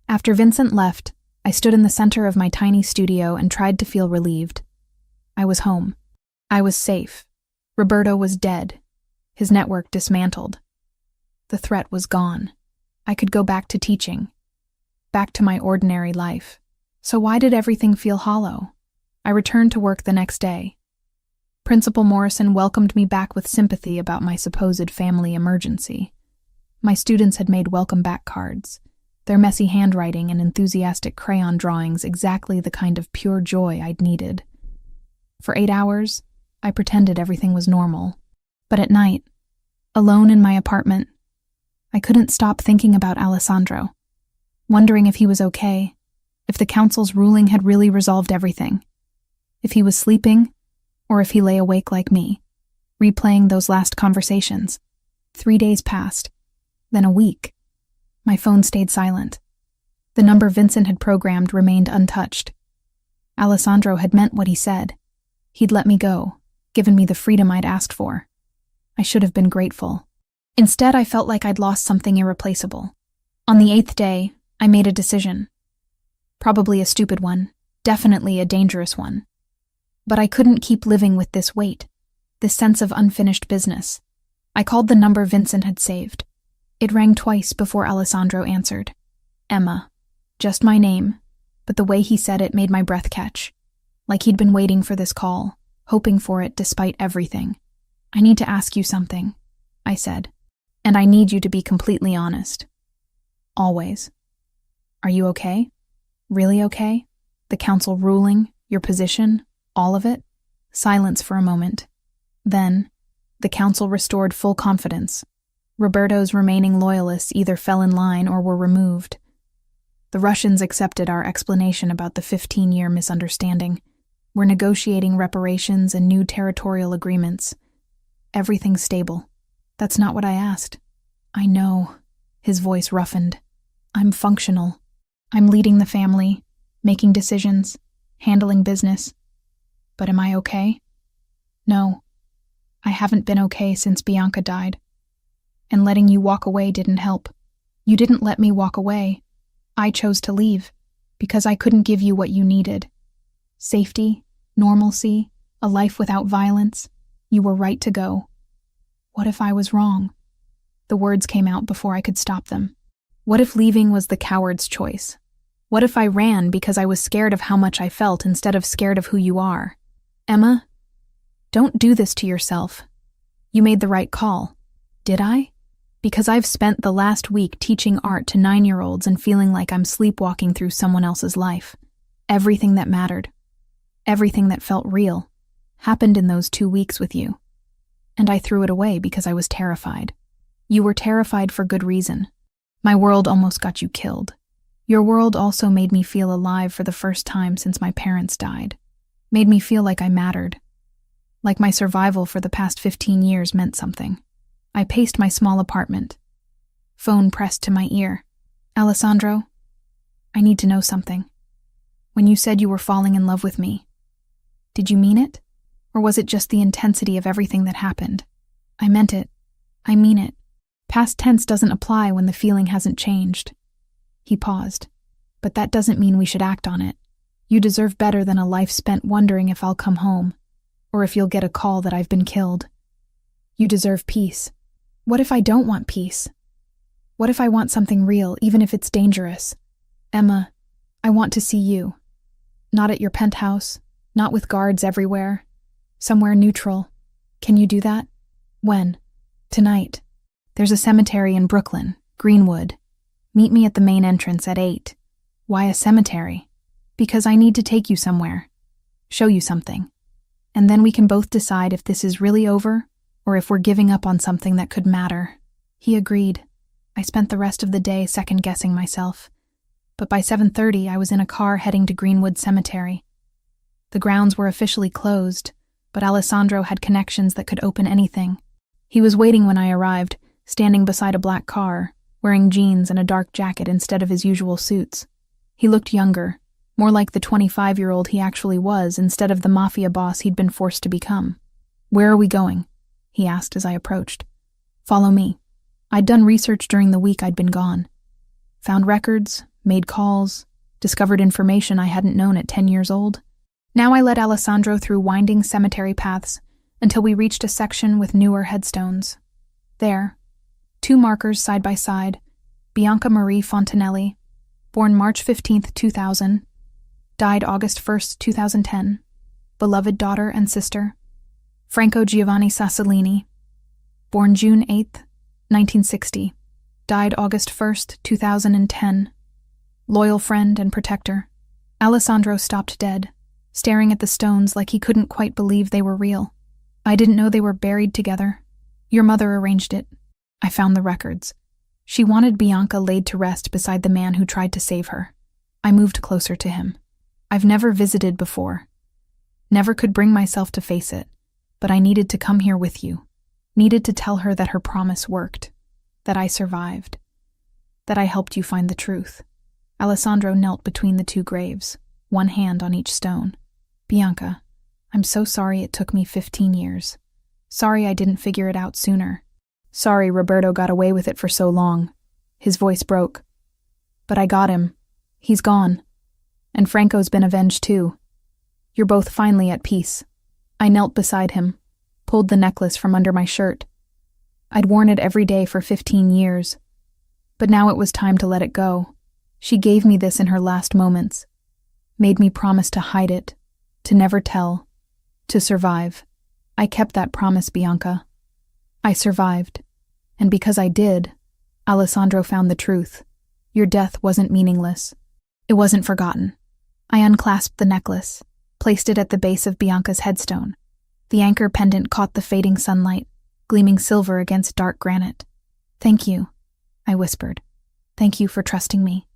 After Vincent left, I stood in the center of my tiny studio and tried to feel relieved. I was home. I was safe. Roberto was dead. His network dismantled. The threat was gone. I could go back to teaching. Back to my ordinary life. So why did everything feel hollow? I returned to work the next day. Principal Morrison welcomed me back with sympathy about my supposed family emergency. My students had made welcome-back cards, their messy handwriting and enthusiastic crayon drawings exactly the kind of pure joy I'd needed. For 8 hours, I pretended everything was normal. But at night, alone in my apartment, I couldn't stop thinking about Alessandro, wondering if he was okay, if the council's ruling had really resolved everything, if he was sleeping, or if he lay awake like me, replaying those last conversations. 3 days passed, then a week. My phone stayed silent. The number Vincent had programmed remained untouched. Alessandro had meant what he said. He'd let me go, given me the freedom I'd asked for. I should have been grateful. Instead, I felt like I'd lost something irreplaceable. On the 8th day, I made a decision. Probably a stupid one, definitely a dangerous one. But I couldn't keep living with this weight, this sense of unfinished business. I called the number Vincent had saved. It rang twice before Alessandro answered. Emma. Just my name, but the way he said it made my breath catch. Like he'd been waiting for this call, hoping for it despite everything. "I need to ask you something," I said. "And I need you to be completely honest. Always. Are you okay? Really okay? The council ruling, your position, all of it?" Silence for a moment. Then, the council restored full confidence. Roberto's remaining loyalists either fell in line or were removed. The Russians accepted our explanation about the 15-year misunderstanding. We're negotiating reparations and new territorial agreements. Everything's stable. That's not what I asked. I know. His voice roughened. I'm functional. I'm leading the family, making decisions, handling business. But am I okay? No. I haven't been okay since Bianca died. And letting you walk away didn't help. You didn't let me walk away. I chose to leave, because I couldn't give you what you needed. Safety, normalcy, a life without violence. You were right to go. What if I was wrong? The words came out before I could stop them. What if leaving was the coward's choice? What if I ran because I was scared of how much I felt instead of scared of who you are? Emma, don't do this to yourself. You made the right call. Did I? Because I've spent the last week teaching art to 9-year-olds and feeling like I'm sleepwalking through someone else's life. Everything that mattered, everything that felt real, happened in those 2 weeks with you. And I threw it away because I was terrified. You were terrified for good reason. My world almost got you killed. Your world also made me feel alive for the first time since my parents died. Made me feel like I mattered. Like my survival for the past 15 years meant something. I paced my small apartment. Phone pressed to my ear. Alessandro, I need to know something. When you said you were falling in love with me, did you mean it? Or was it just the intensity of everything that happened? I meant it. I mean it. Past tense doesn't apply when the feeling hasn't changed. He paused. But that doesn't mean we should act on it. You deserve better than a life spent wondering if I'll come home, or if you'll get a call that I've been killed. You deserve peace. What if I don't want peace? What if I want something real, even if it's dangerous? Emma, I want to see you. Not at your penthouse, not with guards everywhere. Somewhere neutral. Can you do that? When? Tonight. There's a cemetery in Brooklyn, Greenwood. Meet me at the main entrance at 8. Why a cemetery? Because I need to take you somewhere. Show you something. And then we can both decide if this is really over, or if we're giving up on something that could matter. He agreed. I spent the rest of the day second-guessing myself. But by 7:30, I was in a car heading to Greenwood Cemetery. The grounds were officially closed, but Alessandro had connections that could open anything. He was waiting when I arrived, standing beside a black car, wearing jeans and a dark jacket instead of his usual suits. He looked younger, more like the 25-year-old he actually was instead of the Mafia boss he'd been forced to become. "Where are we going?" he asked as I approached. "Follow me." I'd done research during the week I'd been gone. Found records, made calls, discovered information I hadn't known at 10 years old. Now I led Alessandro through winding cemetery paths until we reached a section with newer headstones. There, 2 markers side by side, Bianca Marie Fontanelli, born March 15, 2000, died August 1, 2010, beloved daughter and sister. Franco Giovanni Sassolini, born June 8, 1960, died August 1, 2010, loyal friend and protector. Alessandro stopped dead, staring at the stones like he couldn't quite believe they were real. "I didn't know they were buried together. Your mother arranged it." I found the records. She wanted Bianca laid to rest beside the man who tried to save her. I moved closer to him. I've never visited before. Never could bring myself to face it, but I needed to come here with you. Needed to tell her that her promise worked, that I survived, that I helped you find the truth. Alessandro knelt between the 2 graves, one hand on each stone. "Bianca, I'm so sorry it took me 15 years. Sorry I didn't figure it out sooner. Sorry Roberto got away with it for so long." His voice broke. "But I got him. He's gone. And Franco's been avenged too. You're both finally at peace." I knelt beside him, pulled the necklace from under my shirt. I'd worn it every day for 15 years. But now it was time to let it go. She gave me this in her last moments. Made me promise to hide it, to never tell, to survive. I kept that promise, Bianca. I survived. And because I did, Alessandro found the truth. Your death wasn't meaningless. It wasn't forgotten. I unclasped the necklace, placed it at the base of Bianca's headstone. The anchor pendant caught the fading sunlight, gleaming silver against dark granite. "Thank you," I whispered. "Thank you for trusting me.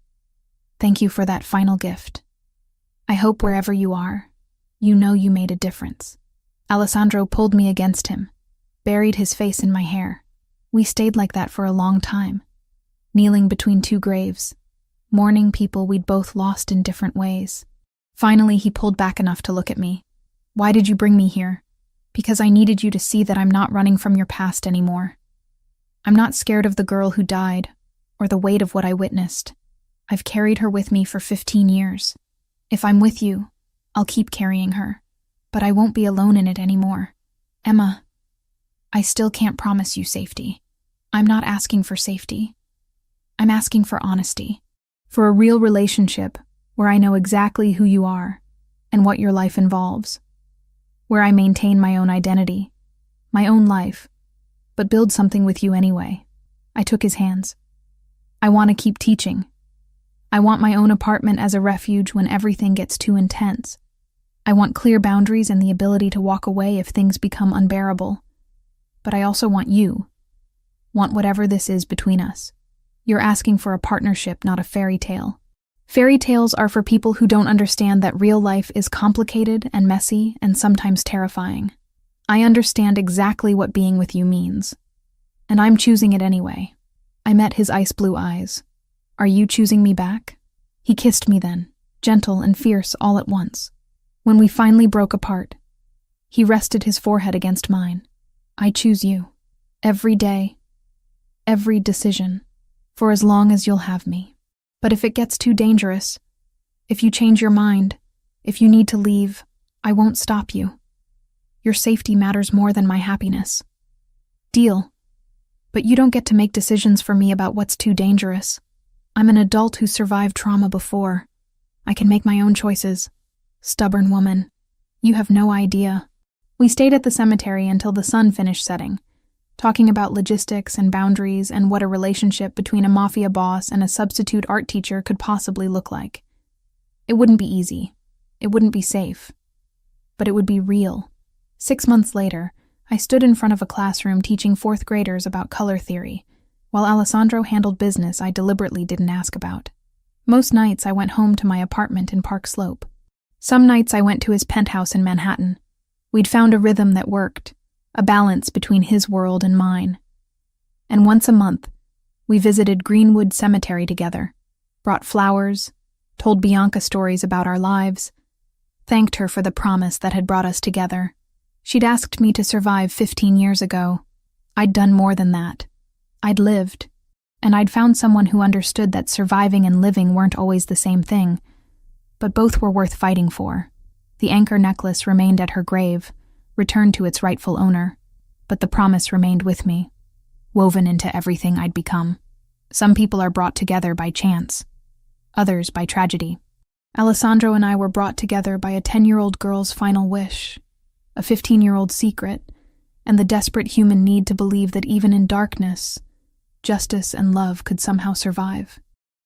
Thank you for that final gift. I hope wherever you are, you know you made a difference." Alessandro pulled me against him, buried his face in my hair. We stayed like that for a long time, kneeling between 2 graves, mourning people we'd both lost in different ways. Finally, he pulled back enough to look at me. "Why did you bring me here?" "Because I needed you to see that I'm not running from your past anymore. I'm not scared of the girl who died, or the weight of what I witnessed. I've carried her with me for 15 years. If I'm with you, I'll keep carrying her, but I won't be alone in it anymore. Emma, I still can't promise you safety. I'm not asking for safety. I'm asking for honesty, for a real relationship where I know exactly who you are and what your life involves, where I maintain my own identity, my own life, but build something with you anyway." I took his hands. "I want to keep teaching. I want my own apartment as a refuge when everything gets too intense. I want clear boundaries and the ability to walk away if things become unbearable. But I also want you. Want whatever this is between us. You're asking for a partnership, not a fairy tale. Fairy tales are for people who don't understand that real life is complicated and messy and sometimes terrifying. I understand exactly what being with you means. And I'm choosing it anyway." I met his ice blue eyes. "Are you choosing me back?" He kissed me then, gentle and fierce all at once. When we finally broke apart, He rested his forehead against mine. I choose you. Every day. Every decision. For as long as you'll have me. But if it gets too dangerous, if you change your mind, if you need to leave, I won't stop you. Your safety matters more than my happiness. Deal. But you don't get to make decisions for me about what's too dangerous. I'm an adult who survived trauma before. I can make my own choices. Stubborn woman. You have no idea. We stayed at the cemetery until the sun finished setting, talking about logistics and boundaries and what a relationship between a Mafia boss and a substitute art teacher could possibly look like. It wouldn't be easy. It wouldn't be safe. But it would be real. 6 months later, I stood in front of a classroom teaching 4th graders about color theory, while Alessandro handled business I deliberately didn't ask about. Most nights I went home to my apartment in Park Slope. Some nights I went to his penthouse in Manhattan. We'd found a rhythm that worked, a balance between his world and mine. And once a month, we visited Greenwood Cemetery together, brought flowers, told Bianca stories about our lives, thanked her for the promise that had brought us together. She'd asked me to survive 15 years ago. I'd done more than that. I'd lived, and I'd found someone who understood that surviving and living weren't always the same thing, but both were worth fighting for. The anchor necklace remained at her grave, returned to its rightful owner, but the promise remained with me, woven into everything I'd become. Some people are brought together by chance, others by tragedy. Alessandro and I were brought together by a 10-year-old girl's final wish, a 15-year-old secret, and the desperate human need to believe that even in darkness, justice and love could somehow survive.